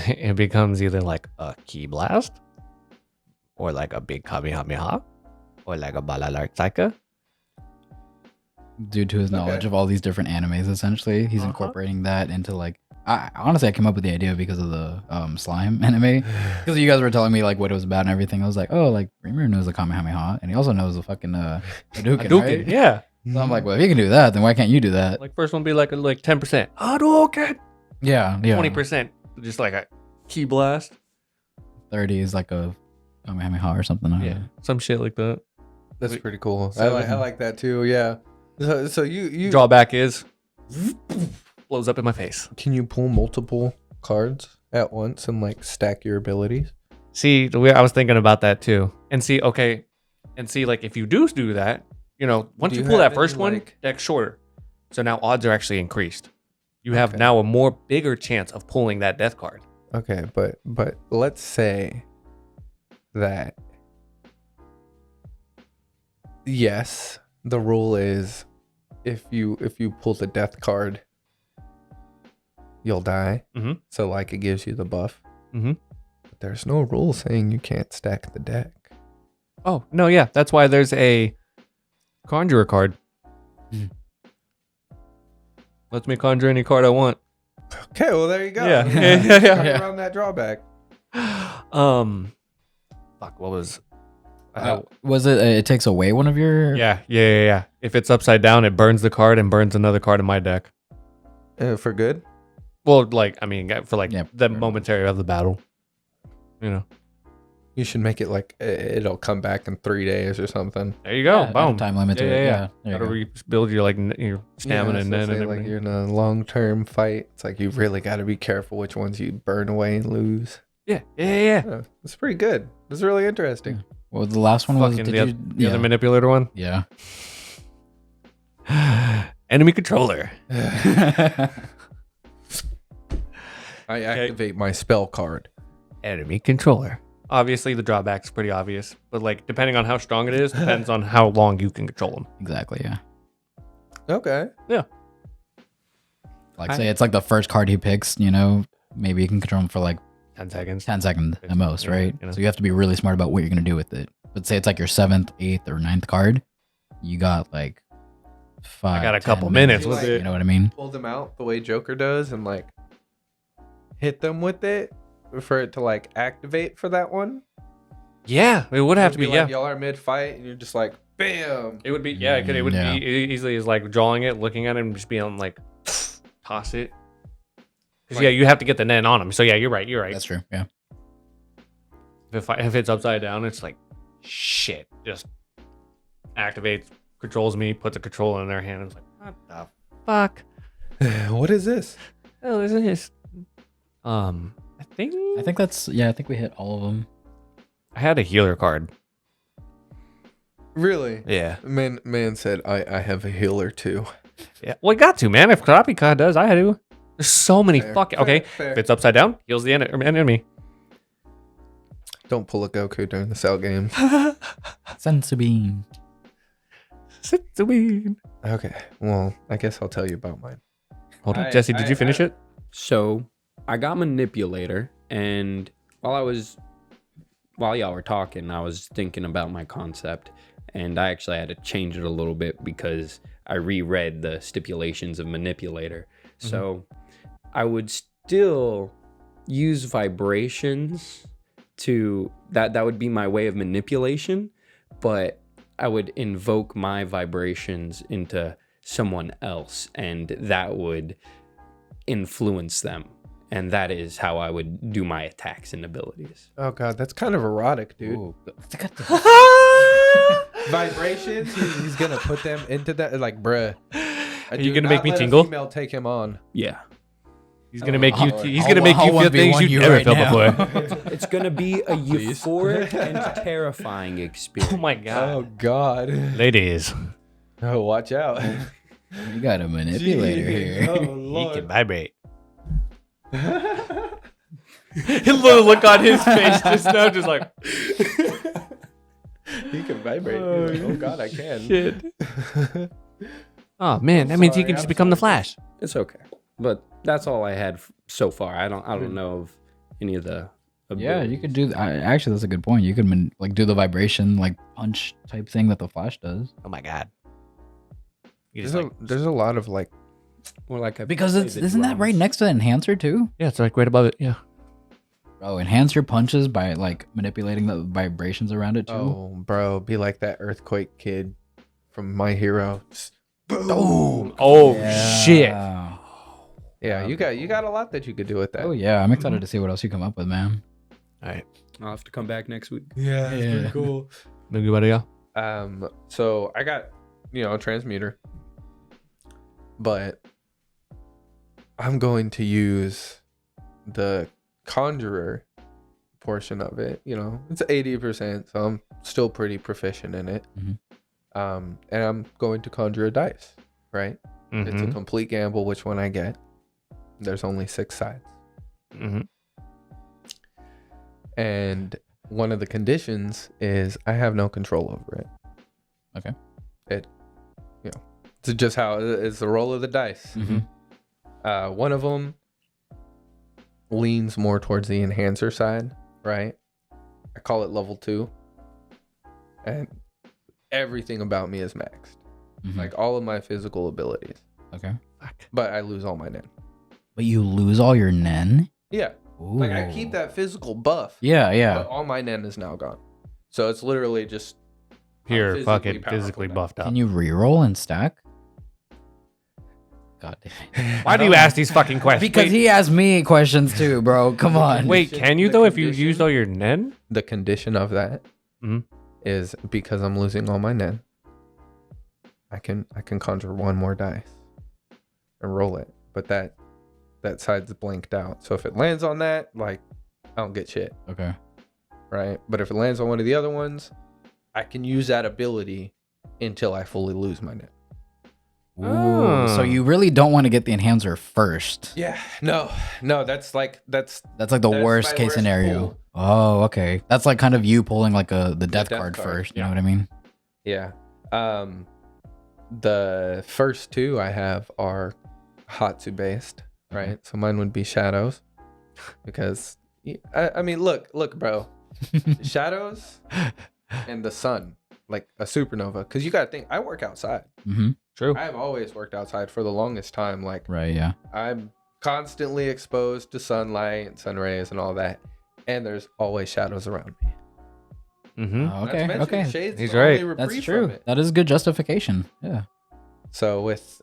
it becomes either like a Ki Blast, or like a big Kamehameha, or like a Balalartsika. Due to his knowledge of all these different animes, essentially, he's incorporating that into like. Honestly, I came up with the idea because of the slime anime. Because you guys were telling me like what it was about and everything. I was like, oh, like Rimuru knows the Kamehameha, and he also knows the fucking Hadouken, right? Yeah. So I'm like, well, if he can do that, then why can't you do that? Like first one be like 10%. Hadouken. Yeah. 20%. Just like a Ki Blast. 30 is like a Kamehameha or something. I don't know. Some shit like that. That's pretty cool. I like that too. Yeah. So you Drawback is blows up in my face. can you pull multiple cards at once and like stack your abilities? See, I was thinking about that too. And see, like if you do that, once you pull that first one, deck's shorter. So now odds are actually increased. You have now a more bigger chance of pulling that death card. Okay, but let's say that yes, the rule is if you pull the death card, you'll die. Mm-hmm. So like it gives you the buff. Mm-hmm. But there's no rule saying you can't stack the deck. Oh, no, yeah. That's why there's a Conjurer card. Lets me conjure any card I want. Okay, well there you go. Yeah. Yeah. Around that drawback. Fuck, what was... Was it? It takes away one of your. Yeah. If it's upside down, it burns the card and burns another card in my deck. For good? Well, like, I mean, for like Yeah, the momentary of the battle. You should make it like it'll come back in 3 days or something. There you go. Yeah, Boom. time limit to it. Yeah. There you Gotta go. rebuild your your stamina and then say, like everything. you're in a long-term fight. It's like you really got to be careful which ones you burn away and lose. Yeah. Oh, it's pretty good. It's really interesting. Well, the last one was. Fucking Did the other manipulator one. Yeah. Enemy controller. I activate my spell card. Enemy controller. Obviously, the drawback's pretty obvious, but like depending on how strong it is, depends on how long you can control them. Exactly. Yeah. Okay. Yeah. Like say it's like the first card he picks. Maybe you can control him for like 10 seconds. 10 seconds at most, Yeah, right? you know. So you have to be really smart about what you're gonna do with it. But say it's like your 7th, 8th, or 9th card, you got like 5. I got a 10 couple minutes with Like- it. You know what I mean? Pull them out the way Joker does and like hit them with it for it to like activate for that one. Yeah, it would have to be. Like, Yeah, y'all are mid-fight and you're just like, bam. it would be. Yeah, it would Yeah. be easily as like drawing it, looking at it, and just being like, toss it. Because you have to get the net on him. So yeah, you're right. That's true. Yeah. If it's upside down, it's like shit. Just activates, controls me, puts a controller in their hand. And it's like, what the fuck? What is this? Oh, isn't his? I think that's. Yeah, I think we hit all of them. I had a healer card. Really? Yeah. Man said I have a healer too. Yeah. Well, I got to, man. If Karapika does, I had to. There's so many fucking. Okay. Fair. If it's upside down, heals the enemy. Don't pull a Goku during the cell game. Sensubin. Okay. Well, I guess I'll tell you about mine. Hold on, Jesse. Did you finish it? So I got Manipulator, and while y'all were talking, I was thinking about my concept, and I actually had to change it a little bit because I reread the stipulations of Manipulator. Mm-hmm. So I would still use vibrations to that would be my way of manipulation, but I would invoke my vibrations into someone else, and that would influence them. And that is how I would do my attacks and abilities. Oh god, that's kind of erotic, dude. Ooh. Vibrations. He's gonna put them into that. Like, bruh. Are you gonna make me tingle? Female take him on. Yeah. He's gonna make you. He's I'll- gonna make I'll you feel 1v1 things you you never right felt now. before. It's going to be a Please. euphoric and terrifying experience. Oh my god, Oh god. ladies, Oh, watch out. You got a manipulator here. Oh he lord. can vibrate. His little look on his face just now, just like He can vibrate. Oh god, I can. shit. Oh man, that means he can just become the Flash. It's okay. But that's all I had so far. I don't know of any of the abilities. Yeah, you could do. Actually, that's a good point. You could like do the vibration like punch type thing that the Flash does. Oh my god. There's a lot of like, More like a Because isn't that right next to Enhancer too? Yeah, it's like right above it. Yeah. Bro, Enhancer punches by like manipulating the vibrations around it too. oh, bro, be like that earthquake kid from My Hero. Just Boom. Oh shit. Yeah, you got a lot that you could do with that. Oh yeah, I'm excited to see what else you come up with, man. All right. I'll have to come back next week. Yeah, it's pretty cool. Anybody else? So I got, a transmuter, but I'm going to use the conjurer portion of it. It's 80%, so I'm still pretty proficient in it. Mhm. And I'm going to conjure a dice, right? It's a complete gamble which one I get. There's only 6 sides. And one of the conditions is I have no control over it. Okay. It's just how it's the roll of the dice. One of them leans more towards the enhancer side, right? I call it level 2. And everything about me is maxed. Like all of my physical abilities. Okay. But I lose all my nen. But you lose all your nen? Yeah. Ooh. Like I keep that physical buff. Yeah. But all my nen is now gone. So it's literally just Pure physically fucking powerful physically now. buffed up. Can you reroll and stack? God damn it. Why do you ask these fucking questions? Because he asked me questions too, bro. Come on. Wait, can you though if you used all your nen? The condition of that is because I'm losing all my nen. I can conjure one more dice and roll it, but that side's blanked out. So if it lands on that, like I don't get shit, Okay. right? But if it lands on one of the other ones, I can use that ability until I fully lose my nen. Ooh, so you really don't want to get the enhancer first. Yeah, no, that's like That's like the That's worst my case worst scenario. pull. Oh, okay. That's like kind of you pulling like the death death card card, first. You yeah. know what I mean? yeah. The first 2 I have are Hatsu based, right? So mine would be shadows, because I mean, look, bro, shadows and the sun, like a supernova. Because you gotta think, I work outside. True. I've always worked outside for the longest time. Like Right. Yeah. I'm constantly exposed to sunlight and sun rays and all that, and there's always shadows around me. Not to mention Okay. shades He's is the only right. reprieve That's from true. it. That is good justification. Yeah. So with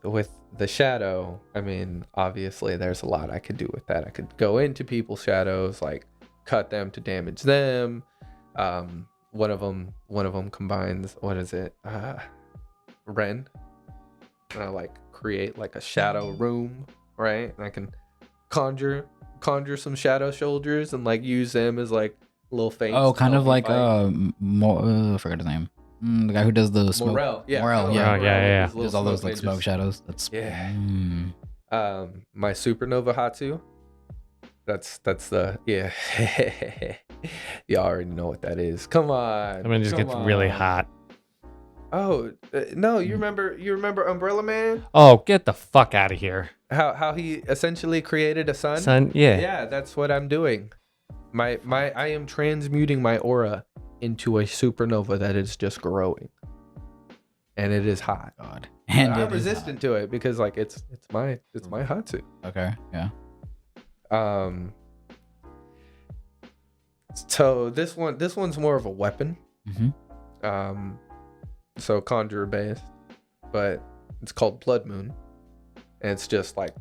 the shadow, I mean, obviously there's a lot I could do with that. I could go into people's shadows, like cut them to damage them. One of them combines, what is it? Ren. And I like create like a shadow room, right? And I can conjure some shadow soldiers and like use them as like little feints. Oh, to kind help of me like fight. I forgot his name. The guy who does the smoke. Morel, yeah. Morel, Oh, yeah. yeah. His He does little all those smoke like smoke ninjas. shadows. That's Yeah. Mm. My supernova Hatsu. That's the yeah. You already know what that is. Come on. I mean, it just come gets really on. hot. Oh no, you remember Umbrella Man? Oh, get the fuck out of here, How he essentially created a sun? son. Yeah. Yeah, that's what I'm doing. I am transmuting my aura into a supernova that is just growing, and it is hot. God. But And I'm it is resistant to it because like it's my Hatsu. hot. Okay. Yeah. So this one's more of a weapon. Mm-hmm. So conjurer based, but it's called Blood Moon, and it's just like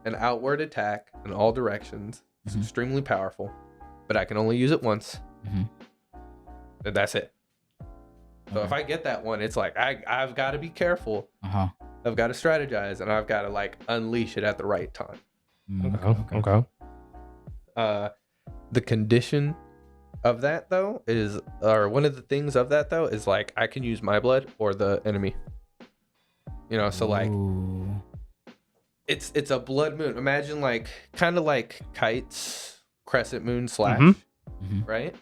an outward attack in all directions. It's Mhm. extremely powerful, but I can only use it once, Mhm. and that's it. So Okay. if I get that one, it's like I've got to be careful. Uh-huh. I've got to strategize, and I've got to like unleash it at the right time. Okay. The condition of that though is, or one of the things of that though is like I can use my blood or the enemy. So like Ooh. it's a blood moon. Imagine like kind of like Kite's crescent moon slash, Mhm. right?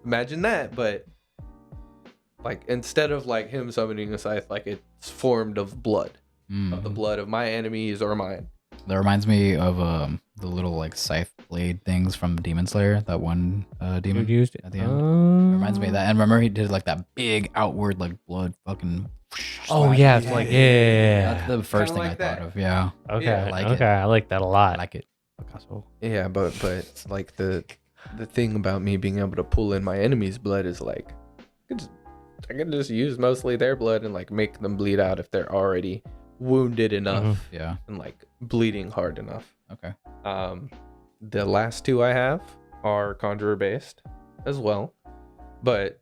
Imagine that, but like instead of like him summoning a scythe, like it's formed of blood, of the blood of my enemies or mine. That reminds me of the little like scythe blade things from Demon Slayer. That one demon Dude used it at the end. Reminds me of that. And remember, he did like that big outward like blood fucking. Oh slash. yeah, it's like yeah. That's the first thing like I that. thought of. Yeah, Okay, Yeah, I like okay, it. I like that a lot. I like it. Yeah, but like the thing about me being able to pull in my enemy's blood is like I can just use mostly their blood and like make them bleed out if they're already wounded enough Mhm. Yeah. and like bleeding hard enough. Okay. The last two I have are conjurer based as well, but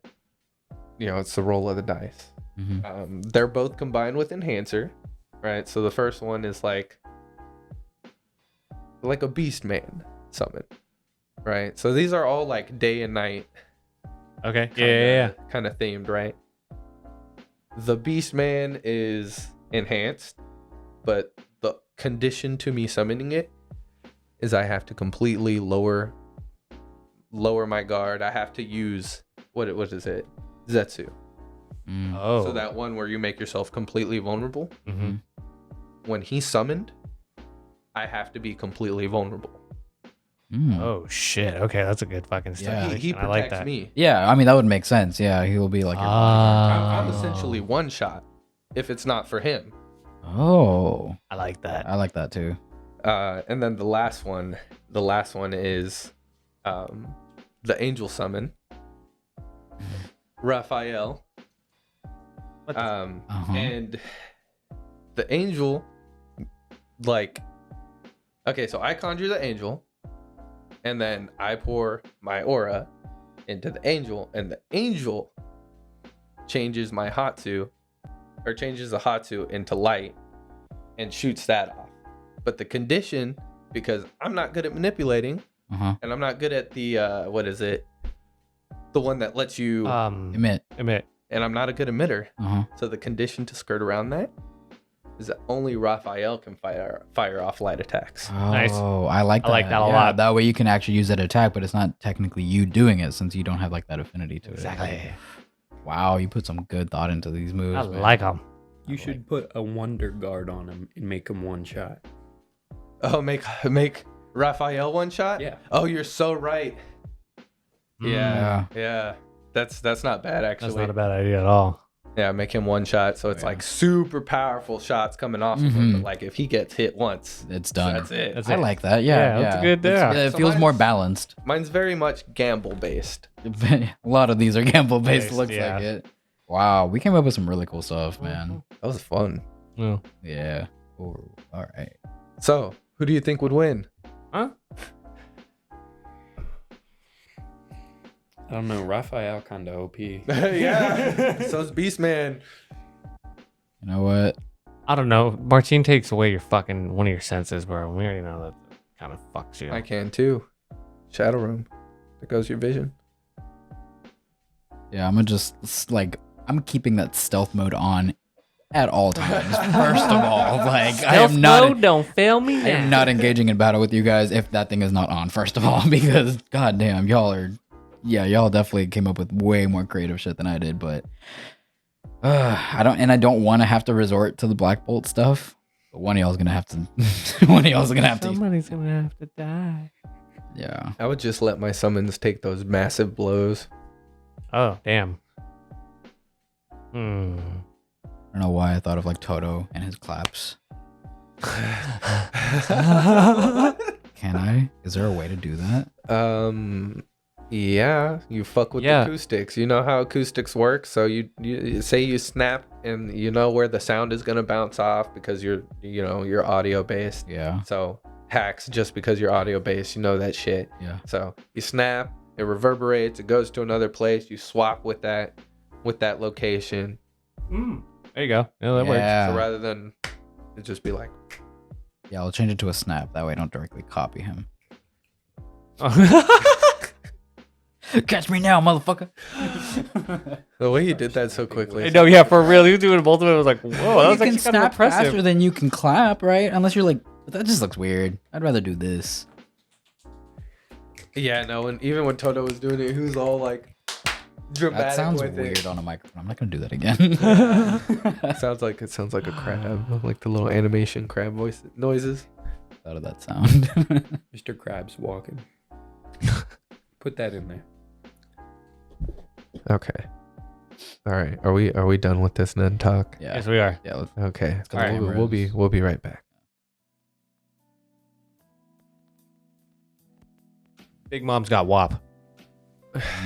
you know, it's the roll of the dice. Mm-hmm. They're both combined with enhancer, right? So the first one is like a beast man summon, right? So these are all like day and night Okay. Yeah. kind of themed, right? The beast man is enhanced, but the condition to me summoning it is I have to completely lower my guard. I have to use what is it? Zetsu. Oh. So that one where you make yourself completely vulnerable. Mm-hmm. When he's summoned, I have to be completely vulnerable. Oh shit. Okay, that's a good fucking stuff. Yeah. He I protects like that. me. Yeah, I mean that would make sense. Yeah, he'll be like your bodyguard. I'm essentially one shot if it's not for him. Oh, I like that. I like that too. And then the last one is the angel summon. Raphael. And the angel, like, okay, so I conjure the angel, and then I pour my aura into the angel, and the angel changes my Hatsu, or changes the Hatsu into light and shoots that off. But the condition, because I'm not good at manipulating, and I'm not good at the what is it? The one that lets you Emit. and I'm not a good emitter. So the condition to skirt around that is that only Raphael can fire off light attacks. Nice. Oh, I like that. I like that a Yeah, lot. That way you can actually use that attack, but it's not technically you doing it since you don't have like that affinity to it. Exactly. Wow, you put some good thought into these moves. I man. like them. You should put a wonder guard on him and make him one shot. Oh, make Raphael one shot? Yeah. Oh, you're so right. Yeah. That's not bad actually. That's not a bad idea at all. Yeah, make him one shot so it's like super powerful shots coming off of him. But like if he gets hit once, It's done. that's it. That's I it. like that. Yeah, that's a good. Yeah. It So feels more mine's- balanced. Mine's very much gamble based. A lot of these are gamble based. Based, Looks yeah. like it. Wow, we came up with some really cool stuff, man. That was fun. Yeah. Yeah. Ooh, all right. So, who do you think would win? Huh? I don't know. Raphael kind of OP. Yeah. So's Beastman. You know what? I don't know. Martine takes away your fucking one of your senses, bro. We already know that kind of fucks you. I can too. Shadow Room. There goes your vision. Yeah, I'm gonna just like I'm keeping that stealth mode on at all times. First of all, like I am not. Don't fail me. I am not engaging in battle with you guys if that thing is not on. First of all, because goddamn, y'all definitely came up with way more creative shit than I did. But I don't want to have to resort to the Black Bolt stuff. But one of y'all's gonna have to. One of y'all's gonna have to. Somebody's gonna have to die. Yeah. I would just let my summons take those massive blows. Oh damn. I don't know why I thought of like Toto and his claps. Can I? Is there a way to do that? Yeah, you fuck with the acoustics. You know how acoustics work. So you say you snap, and you know where the sound is gonna bounce off because you're audio based. Yeah. So hacks just because you're audio based, you know that shit. Yeah. So you snap, it reverberates, it goes to another place. You swap with that location. There you go. Yeah, that works. Yeah. So rather than it just be like, Yeah, I'll change it to a snap. That way I don't directly copy him. Catch me now, motherfucker. the way you did that so quickly. No, yeah, for real. He was doing both of it. I was like, whoa, that was You can actually kind of snap impressive. faster than you can clap, right? Unless you're like, but that just looks weird. I'd rather do this. Yeah, no, and even when Toto was doing it, he was all like dramatic. That sounds with weird it. on a microphone. I'm not gonna do that again. It sounds like a crab, like the little animation crab voice noises. thought of that sound. Mr. Krabs walking. Put that in there. Okay. All right. Are we done with this Nen talk? Yeah. Yes, we are. Yeah. Okay. All right, We'll be right back. Big Mom's got WAP.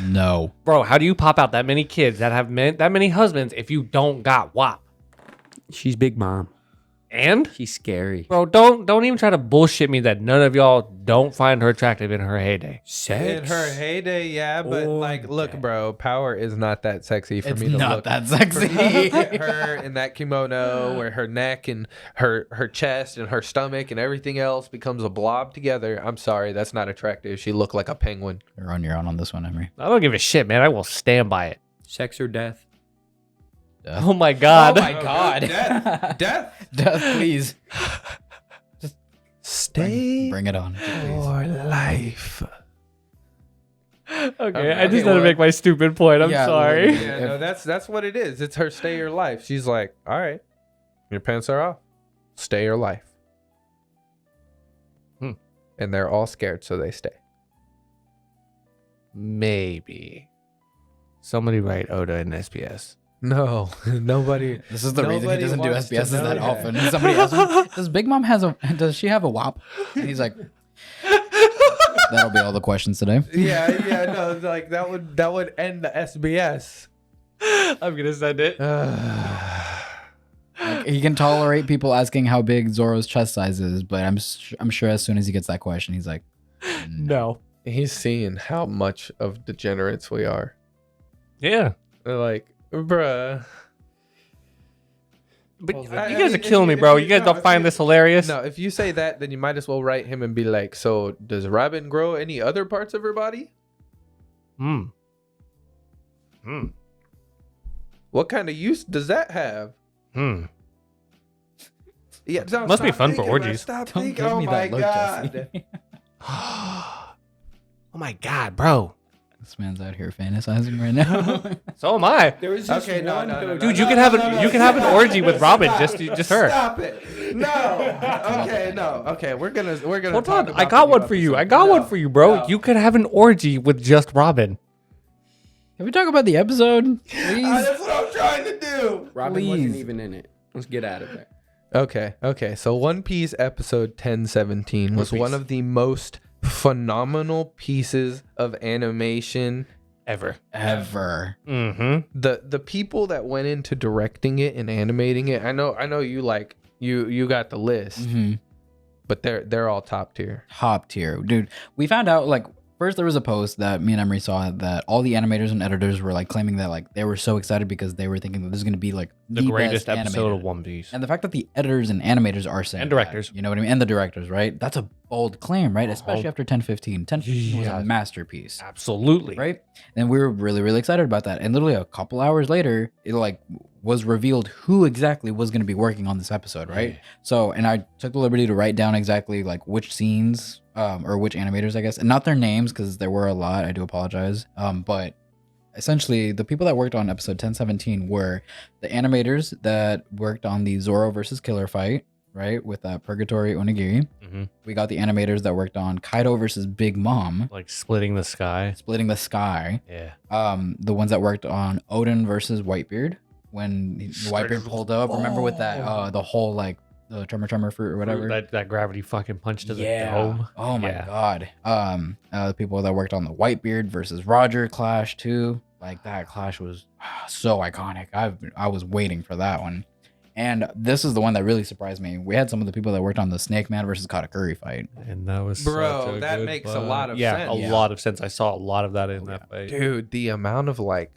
No. Bro, how do you pop out that many kids that have that many husbands if you don't got WAP? She's Big Mom. And? She's scary. Bro, don't even try to bullshit me that none of y'all don't find her attractive in her heyday. Sex. In her heyday, yeah, but Oh, like, look, yeah. bro, Power is not that sexy for It's me to not look. that For sexy. me to look at her in that kimono, where her neck and her chest and her stomach and everything else becomes a blob together. I'm sorry, that's not attractive. She looked like a penguin. You're on your own on this one, Emory. I don't give a shit, man. I will stand by it. Sex or death? Oh my god. Oh my god. Death. Death, please. Stay Bring it on. Please. for life. Okay, I Okay, just had to well- make my stupid point. I'm Yeah, sorry. literally. Yeah, no, that's what it is. It's her stay your life. She's like, all right, your pants are off. Stay your life. And they're all scared, so they stay. Maybe. Somebody write Oda in SPS. No, nobody. This is the reason he Nobody doesn't do wants to SPSs know that that. often. Somebody asked him, does she have a WAP? And he's like, that'll be all the questions today. Yeah, no, like that would end the SBS. I'm gonna send it. Like, he can tolerate people asking how big Zoro's chest size is, but I'm sure as soon as he gets that question, he's like, No. He's seeing how much of degenerates we are. Yeah. They're like, bruh. But Well, you I guys are mean, killing me, bro. You guys don't find this hilarious? No, if you say that, then you might as well write him and be like, so does Robin grow any other parts of her body? What kind of use does that have? Yeah, Must be fun for orgies. Stop don't thinking. give Oh me my that look, god. Jesse. Oh my god, bro. This man's out here fantasizing right now. So am I. There was just Okay, no, one no, no, dude- no, Dude, no, you can no, have no, no, you can have an stop. orgy with Robin, Stop. just her. Stop it. No. Okay, no. Okay, we're gonna Hold talk on, about I got the one new for you. I episode. got No, one for you, bro. no. You could have an orgy with just Robin. Can we talk about the episode, please? That's what I'm trying to do. Robin wasn't Please. even in it. Let's get out of there. Okay. So One Piece episode 1017 was one of the most phenomenal pieces of animation Ever. Ever. Mm-hmm. The people that went into directing it and animating it, I know you like you got the list, Mm-hmm. but they're all top tier. Top tier, dude. We found out like first there was a post that me and Emory saw that all the animators and editors were like claiming that like they were so excited because they were thinking that this is going to be like The greatest best episode animated. of One Piece. And the fact that the editors and animators are saying And directors. that, you know what I mean? And the directors, right? That's a bold claim, right? Especially after 1015. 1015 was Yeah. a masterpiece, Absolutely. right? And we were really, really excited about that. And literally a couple hours later, it like was revealed who exactly was going to be working on this episode, right? Yeah. So, and I took the liberty to write down exactly like which scenes or which animators, I guess, and not their names because there were a lot. I do apologize. But essentially, the people that worked on episode 1017 were the animators that worked on the Zoro versus Killer fight, right? With Purgatory Onigiri. Mm-hmm. We got the animators that worked on Kaido versus Big Mom, Like splitting the sky. splitting the sky. Yeah. The ones that worked on Odin versus Whitebeard when Whitebeard pulled up. Remember with that the whole like the tremor fruit or whatever. That gravity fucking punch to the dome. Oh my Yeah. god. The people that worked on the Whitebeard versus Roger clash too. Like that clash was so iconic. I was waiting for that one. And this is the one that really surprised me. We had some of the people that worked on the Snake Man versus Katakuri fight. And that was Bro, such a that good makes a fight. lot of yeah, sense. a Yeah. lot of sense. I saw a lot of that in that fight. Dude, the amount of like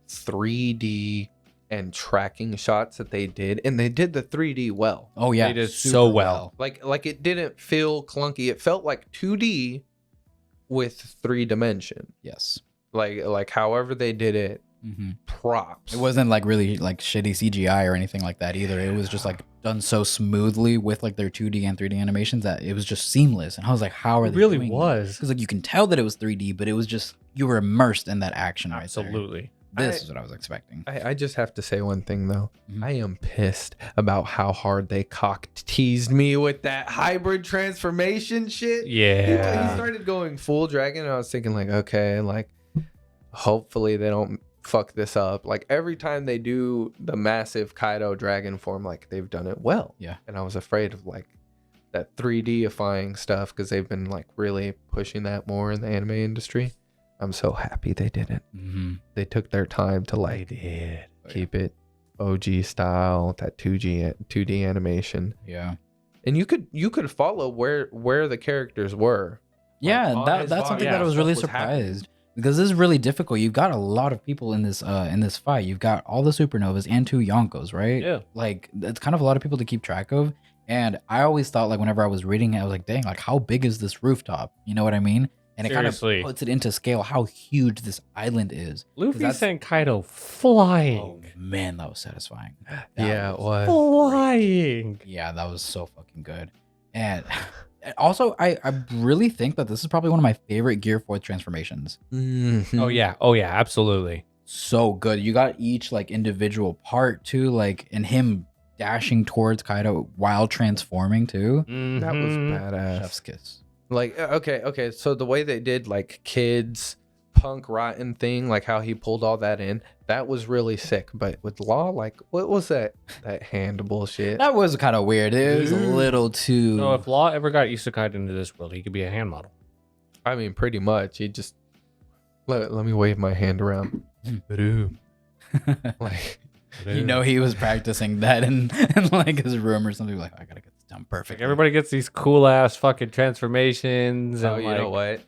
3D and tracking shots that they did, and they did the 3D well. Oh yeah, They did super so well. Like it didn't feel clunky. It felt like 2D with 3 dimension. Yes. Like however they did it, props. It wasn't like really like shitty CGI or anything like that either. It was just like done so smoothly with like their 2D and 3D animations that it was just seamless. And I was like, how are It they really was. Because like you can tell that it was 3D, but it was just you were immersed in that action right there. Absolutely. This is what I was expecting. I just have to say one thing though. Mhm. I am pissed about how hard they cocked teased me with that hybrid transformation shit. Yeah. He started going full dragon, and I was thinking like, okay, like hopefully they don't fuck this up. Like every time they do the massive Kaido dragon form, like they've done it well. Yeah. And I was afraid of like that 3D-ifying stuff because they've been like really pushing that more in the anime industry. I'm so happy they didn't. Mm-hmm. They took their time to like keep it OG style, that 2D animation. Yeah. And you could follow where the characters were. Yeah, Like, that's something that I was stuff really was happening. surprised because this is really difficult. You've got a lot of people in this fight. You've got all the supernovas and 2 Yonkos, right? Yeah. Like it's kind of a lot of people to keep track of. And I always thought like whenever I was reading it, I was like, dang, like how big is this rooftop? You know what I mean? And it kind of Seriously. puts it into scale how huge this island is. Luffy that's- sent Kaido flying. Oh man, that was satisfying. That Yeah, it was. Flying. Yeah, that was so fucking good. And also, I really think that this is probably one of my favorite Gear 4 transformations. Mhm. Oh yeah. Oh yeah. Absolutely. So good. You got each like individual part too, like and him dashing towards Kaido while transforming too. That was Mhm. badass. Chef's kiss. Like okay. So the way they did like kids punk rotten thing, like how he pulled all that in, that was really sick. But with Law, like what was that hand bullshit? That was kind of weird. It was a little too. No, if Law ever got isekai'd into this world, he could be a hand model. I mean, pretty much. He just let me wave my hand around. Like You know, he was practicing that in like his room or something. Like, I gotta get this done Like perfect. everybody gets these cool ass fucking transformations. oh, And you like, know what?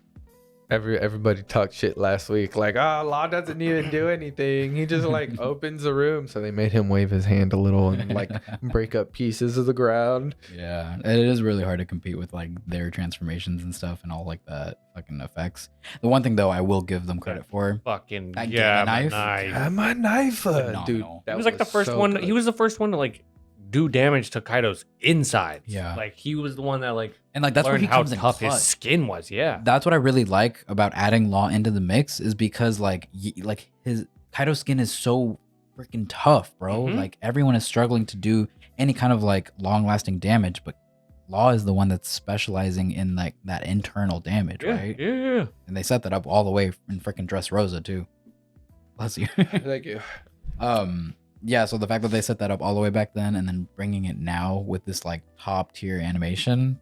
Everybody talked shit last week. Like, Law doesn't even do anything. He just like opens the room. So they made him wave his hand a little and like break up pieces of the ground. Yeah, it is really hard to compete with like their transformations and stuff and all like that fucking effects. The one thing though, I will give them credit for. Fucking That yeah, gamma my knife? knife. My knife, dude. Phenomenal. That He was like the first so one. good. He was the first one to like do damage to Kaido's insides. Yeah. like he was the one that like And like that's where learned he how comes in tough clutch. his skin was. Yeah, That's what I really like about adding Law into the mix is because like like his Kaido's skin is so freaking tough, bro. Mhm. Like everyone is struggling to do any kind of like long lasting damage, but Law is the one that's specializing in like that internal damage, yeah, right? yeah. And they set that up all the way in freaking Dressrosa too. Bless you. Thank you. Yeah, so the fact that they set that up all the way back then and then bringing it now with this like top tier animation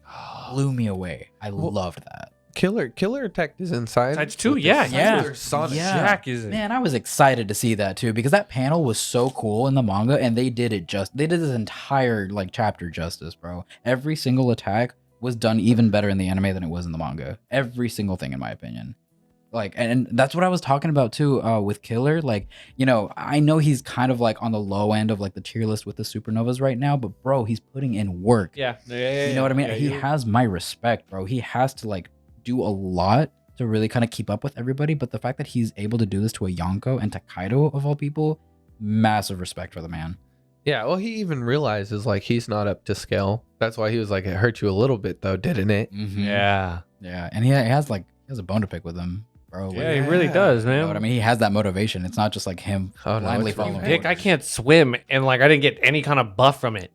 blew me away. I loved that. Killer Attack is inside. Sides too, yeah, yeah. Sonic. Yeah. Jack is Man, I was excited to see that too because that panel was so cool in the manga and they did this entire like chapter justice, bro. Every single attack was done even better in the anime than it was in the manga. Every single thing in my opinion. Like and that's what I was talking about too with Killer. Like, you know, I know he's kind of like on the low end of like the tier list with the supernovas right now, but bro, he's putting in work. Yeah, You know what I mean? Yeah, He has my respect, bro. He has to like do a lot to really kind of keep up with everybody. But the fact that he's able to do this to a Yonko and to Kaido of all people, massive respect for the man. Yeah, well, he even realizes like he's not up to scale. That's why he was like, it hurt you a little bit though, didn't it? yeah. Yeah. And he has a bone to pick with him, bro. Like, Yeah, he really does, you man. know what I mean? He has that motivation. It's not just like him Oh, no, blindly it's really following. Dick, I can't swim, and like I didn't get any kind of buff from it.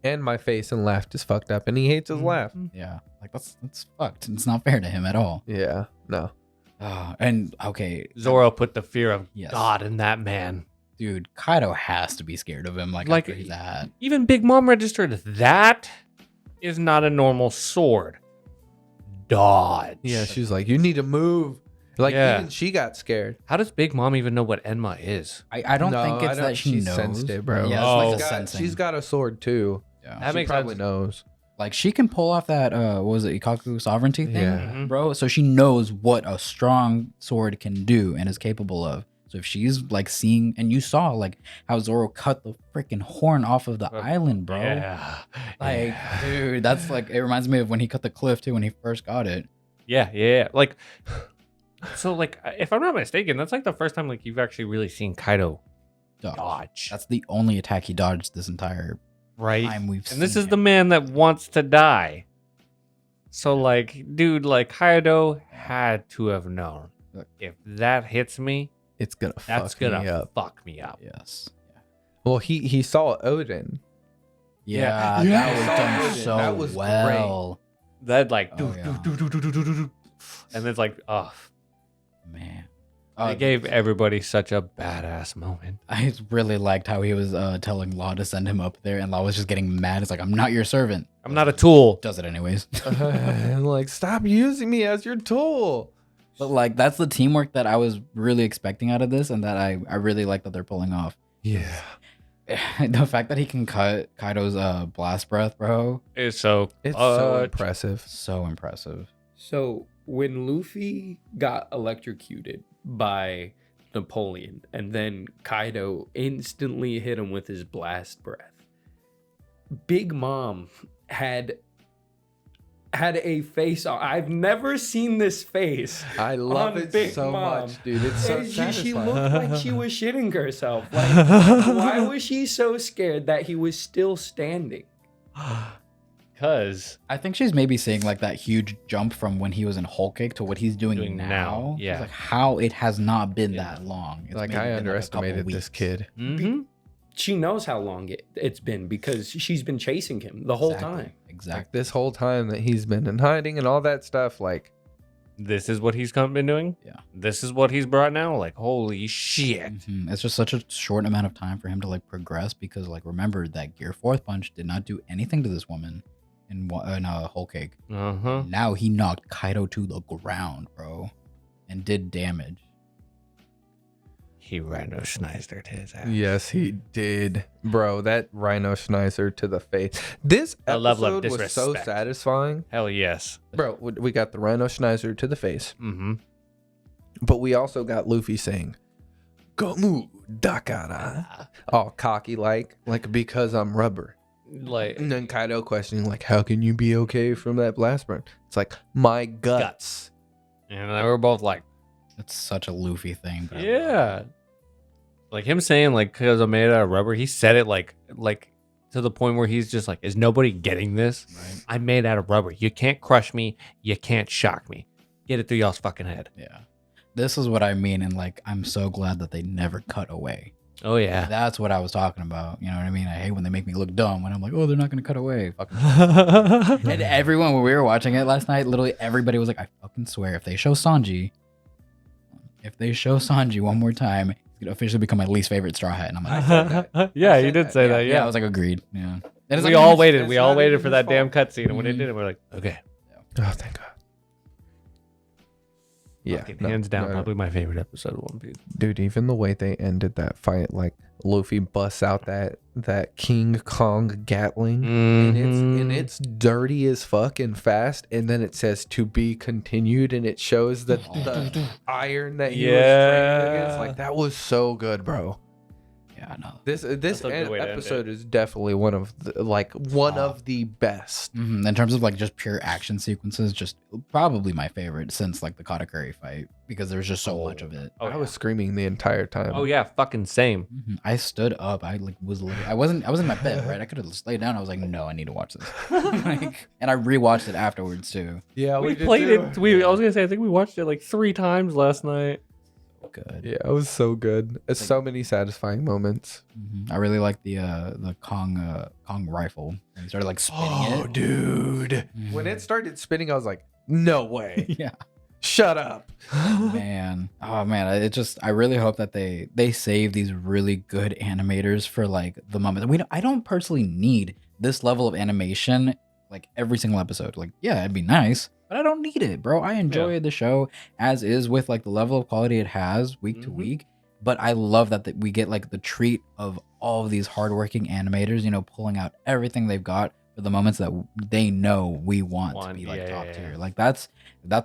And my face and laugh is fucked up, and he hates his laugh. Yeah. Like that's fucked. It's not fair to him at all. Yeah, no. And okay, Zoro put the fear of Yes. God in that man. dude, Kaido has to be scared of him. Like after he's at. Even Big Mom registered that is not a normal sword. Dodge. Yeah, she's like, you need to move. Like Yeah. even she got scared. How does Big Mom even know what Enma is? I don't think it's that she she's knows. sensed it, bro. Yeah, Oh. it's like a sensing. She's got a sword too. Yeah. That She makes probably sense. knows. Like she can pull off that what was it, Ikaku sovereignty thing, Yeah. Mhm. bro. So she knows what a strong sword can do and is capable of. So if she's like seeing, and you saw like how Zoro cut the freaking horn off of the island, bro. Yeah. Like, dude, that's like it reminds me of when he cut the cliff too when he first got it. Yeah. Like, so like, if I'm not mistaken, that's like the first time like you've actually really seen Kaido dodge. That's the only attack he dodged this entire right. time we've seen. And this is him. the man that wants to die. So like, dude, like Kaido had to have known. Look. If that hits me, it's gonna That's fuck me gonna up. fuck me up. Yes. Well, he saw Odin. Yeah, Yeah. that was Yeah. done so That was well. That like, Oh, yeah. and it's like, oh, Man. they gave everybody such a badass moment. I really liked how he was telling Law to send him up there, and Law was just getting mad. It's like, I'm not your servant. I'm not a tool. Does it anyways. Like, stop using me as your tool. But like, that's the teamwork that I was really expecting out of this, and that I really like that they're pulling off. Yeah. The fact that he can cut Kaido's blast breath, bro, It's so Impressive. so impressive. So when Luffy got electrocuted by Napoleon and then Kaido instantly hit him with his blast breath, Big Mom had a face on. I've never seen this face. I love on it Big so Mom. much, dude. It's so She satisfying. looked like she was shitting herself. Like, why was she so scared that he was still standing? Cause I think she's maybe seeing like that huge jump from when he was in Whole Cake to what he's doing now. Yeah. It's like how it has not been that long. It's Like, maybe I been, underestimated a couple this weeks. kid. mhm. She knows how long it's been because she's been chasing him the whole Exactly. time. Like, Exactly. this whole time that he's been in hiding and all that stuff, like, This is what he's been doing. Yeah. This is what he's brought now. Like, holy shit. Mhm. It's just such a short amount of time for him to like progress because like remember that Gear Fourth Punch did not do anything to this woman in Whole Cake. Uh huh. Now he knocked Kaido to the ground, bro, and did damage. He rhino schneizered his ass. yes, he did. Bro, that Rhino Schneizer to the face. This The level of episode was so disrespect. satisfying. Hell yes. Bro, we got the Rhino Schneizer to the face, Mm-hmm. but we also got Luffy saying, Gomu Dakara. All cocky like because I'm rubber. Like And then Kaido questioning, like, how can you be okay from that blast burn? It's like, my guts. and they were both like, It's such a Luffy thing. But I love yeah. it. Like him saying like because I'm made out of rubber. He said it like to the point where he's just like, is nobody getting this? Right. I'm made out of rubber. You can't crush me. You can't shock me. Get it through y'all's fucking head. Yeah. This is what I mean, and like I'm so glad that they never cut away. Oh yeah. That's what I was talking about. You know what I mean? I hate when they make me look dumb when I'm like, oh, they're not gonna cut away. Fucking. And everyone when we were watching it last night, literally everybody was like, I fucking swear, if they show Sanji one more time, he's gonna officially become my least favorite Straw Hat. And I'm like, yeah, you did say that. yeah, I Yeah. was like, agreed. Yeah. And it's We like, all waited. it's We all not waited even for that his damn fault. cutscene, and when it Mhm. did, we're like, okay. Oh, thank God. Yeah, Fucking no, hands down, no, probably my favorite episode of One Piece. dude. Even the way they ended that fight, like Luffy busts out that King Kong Gatling, and it's dirty as fuck and fast, and then it says to be continued, and it shows the iron that he was training against. Like, that was so good, bro. yeah, no. That's This a good way to end episode is definitely one of the best. In terms of like just pure action sequences, just probably my favorite since like the Katakuri fight because there's just so much of it. Oh, I was screaming the entire time. Oh yeah, fucking same. I stood up. I like was literally, I wasn't in my bed, right? I could have just laid down. I was like, no, I need to watch this. Like, and I rewatched it afterwards too. Yeah, We did played too. it. I was gonna say, I think we watched it like 3 times last night. Good. Yeah, it was so good. It's so many satisfying moments. I really like the Kong rifle. And he started like spinning it. Dude. When it started spinning, I was like, no way. Yeah. Shut up. Man. Oh man. I really hope that they save these really good animators for like the moment. I don't personally need this level of animation like every single episode. Like, yeah, it'd be nice, but I don't need it, bro. I enjoy the show as is with like the level of quality it has week to week. But I love that we get like the treat of all of these hardworking animators, you know, pulling out everything they've got for the moments that they know we want to be like top tier. Like that's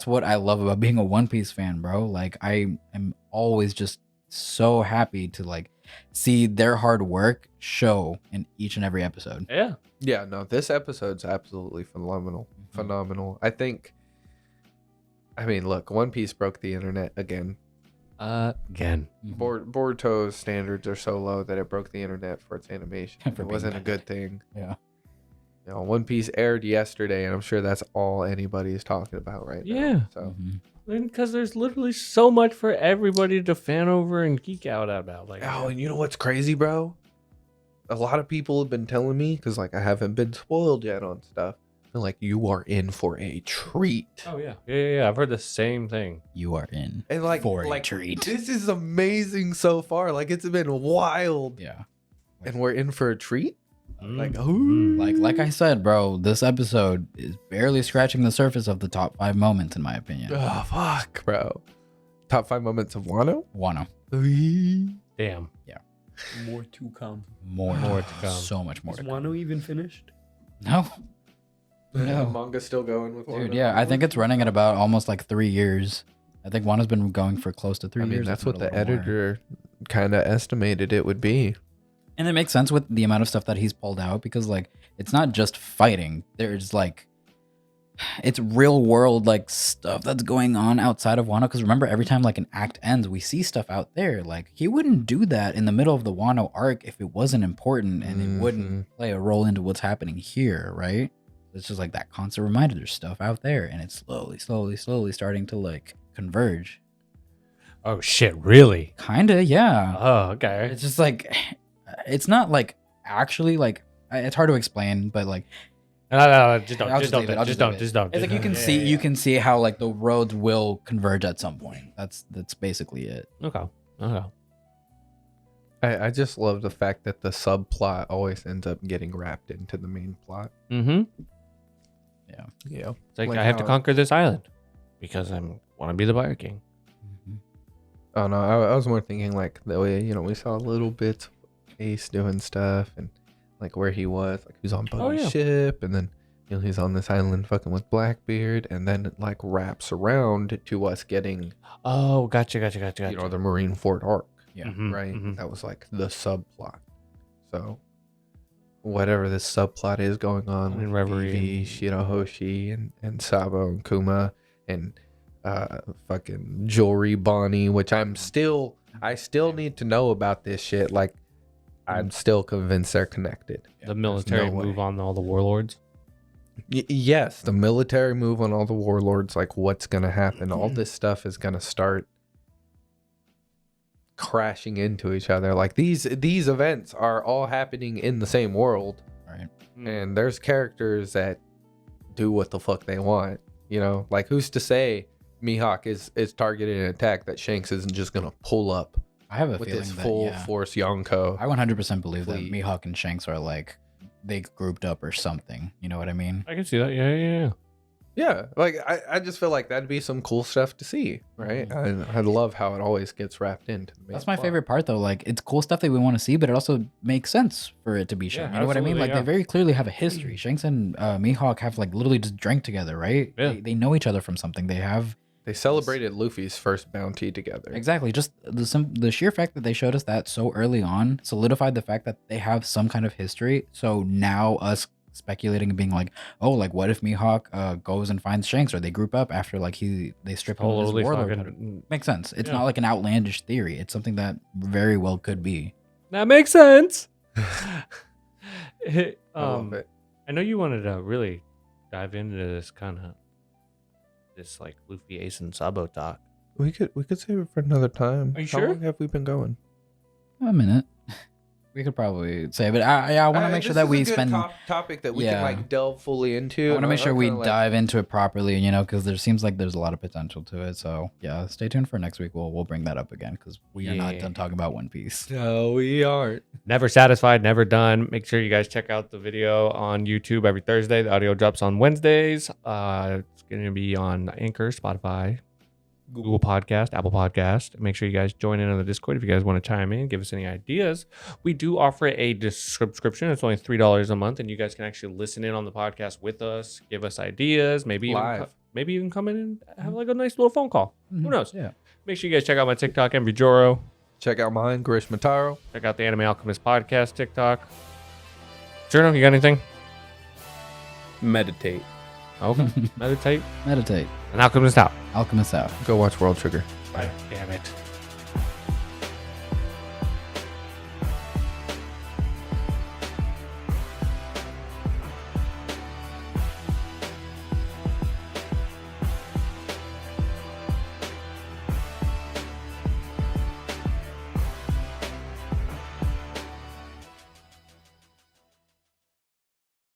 what I love about being a One Piece fan, bro. Like I am always just so happy to like see their hard work show in each and every episode. Yeah. Yeah, no, this episode's absolutely phenomenal. Phenomenal. I mean, look, One Piece broke the internet again. Again. Boruto's standards are so low that it broke the internet for its animation. For It being wasn't a bad. good thing. Yeah. You know, One Piece aired yesterday, and I'm sure that's all anybody's talking about right now. Yeah. So Because there's literally so much for everybody to fan over and geek out about. Like, Oh, and you know what's crazy, bro? A lot of people have been telling me, because like I haven't been spoiled yet on stuff. They're like, you are in for a treat. oh yeah. I've heard the same thing. You are in And like, for a like treat. this is amazing so far. Like it's been wild. Yeah. And we're in for a treat. Like, Mm. ooh. Like I said, bro, this episode is barely scratching the surface of the top 5 moments, in my opinion. Oh fuck, bro. Top 5 moments of Wano. Wano. Damn. More to come. More to come. So much more Is to come. Wano even finished? No. The No. manga's still going with Dude, Wano. yeah, I think it's running at about almost like 3 years. I think Wano's been going for close to 3 I mean, years. that's if what not a the little more. editor kind of estimated it would be. And it makes sense with the amount of stuff that he's pulled out because, like, it's not just fighting. There's, like, it's real world, like, stuff that's going on outside of Wano. Because remember, every time, like, an act ends, we see stuff out there. Like, he wouldn't do that in the middle of the Wano arc if it wasn't important and it wouldn't play a role into what's happening here, right? It's just, like, that constant reminder there's stuff out there. And it's slowly starting to, like, converge. Oh shit! Really? Kinda, yeah. Oh, okay. It's just, like... It's not like actually like it's hard to explain, but like No, just don't. I'll Just leave it. don't. I'll Just leave don't. it. Just don't. It's like you can see how like the roads will converge at some point. That's basically it. Okay. I just love the fact that the subplot always ends up getting wrapped into the main plot. Mm-hmm. Yeah. Yeah. It's like Like I have to how- conquer this island because I want to be the Fire King. Oh no, I was more thinking like the way, we saw little bits of Ace doing stuff and like where he was, like he was on Buggy's yeah. ship, and then he's on this island fucking with Blackbeard, and then it like wraps around to us getting Oh, gotcha. the Marineford arc, Yeah. Mhm, right? mhm. That was like the subplot. So whatever this subplot is going on And with Reverie Vivi, and- Shirahoshi, and Sabo and Kuma and fucking Jewelry Bonnie, which I still need to know about this shit. Like I'm still convinced they're connected. The military no way. move on all the warlords. Yes, the military move on all the warlords, like what's gonna happen. All this stuff is gonna start crashing into each other. Like these events are all happening in the same world, Right. and there's characters that do what the fuck they want. Like who's to say Mihawk is targeting an attack that Shanks isn't just gonna pull up I have a with feeling his that full force Yonko. I 100% believe that fleet. Mihawk and Shanks are like they grouped up or something. You know what I mean? I can see that. Yeah. Yeah, like I just feel like that'd be some cool stuff to see, right? I love how it always gets wrapped into the main That's my plot. favorite part though. Like it's cool stuff that we want to see, but it also makes sense for it to be shown. Yeah, you know what I mean? absolutely, Like they very clearly have a history. Shanks and Mihawk have like literally just drank together, right? Yeah. They know each other from something. They have They celebrated Luffy's first bounty together. exactly just the sheer fact that they showed us that so early on solidified the fact that they have some kind of history. So now us speculating and being like, oh, like what if Mihawk goes and finds Shanks, or they group up after like they strip him of his Totally warlord. fucking. Makes sense. It's Yeah. not like an outlandish theory. It's something that very well could be. That makes sense. I love it. I know you wanted to really dive into this kind of this like Luffy, Ace, and Sabo talk. We could save it for another time. Are you How sure? long have we been going? A minute. We could probably say, but I want to make sure that we spend. topic that we Yeah. can like delve fully into. I want to and make sure we kinda, like, dive into it properly, because there seems like there's a lot of potential to it. So yeah, stay tuned for next week. We'll bring that up again because we are not Yeah. done talking about One Piece. No, we aren't. Never satisfied, never done. Make sure you guys check out the video on YouTube every Thursday. The audio drops on Wednesdays. It's going to be on Anchor, Spotify, Google Podcast, Apple Podcast. Make sure you guys join in on the Discord if you guys want to chime in, give us any ideas. We do offer a subscription. It's only $3 a month, and you guys can actually listen in on the podcast with us, give us ideas, maybe Live. even come in and have like a nice little phone call. Who knows? Yeah. Make sure you guys check out my TikTok, Emory Joro. Check out mine, Grish Mataro. Check out the Anime Alchemist podcast TikTok. Journal, you got anything? Meditate. Okay. Meditate. Meditate. And Alchemist out. Alchemist out. Go watch World Trigger. Bye. Damn it.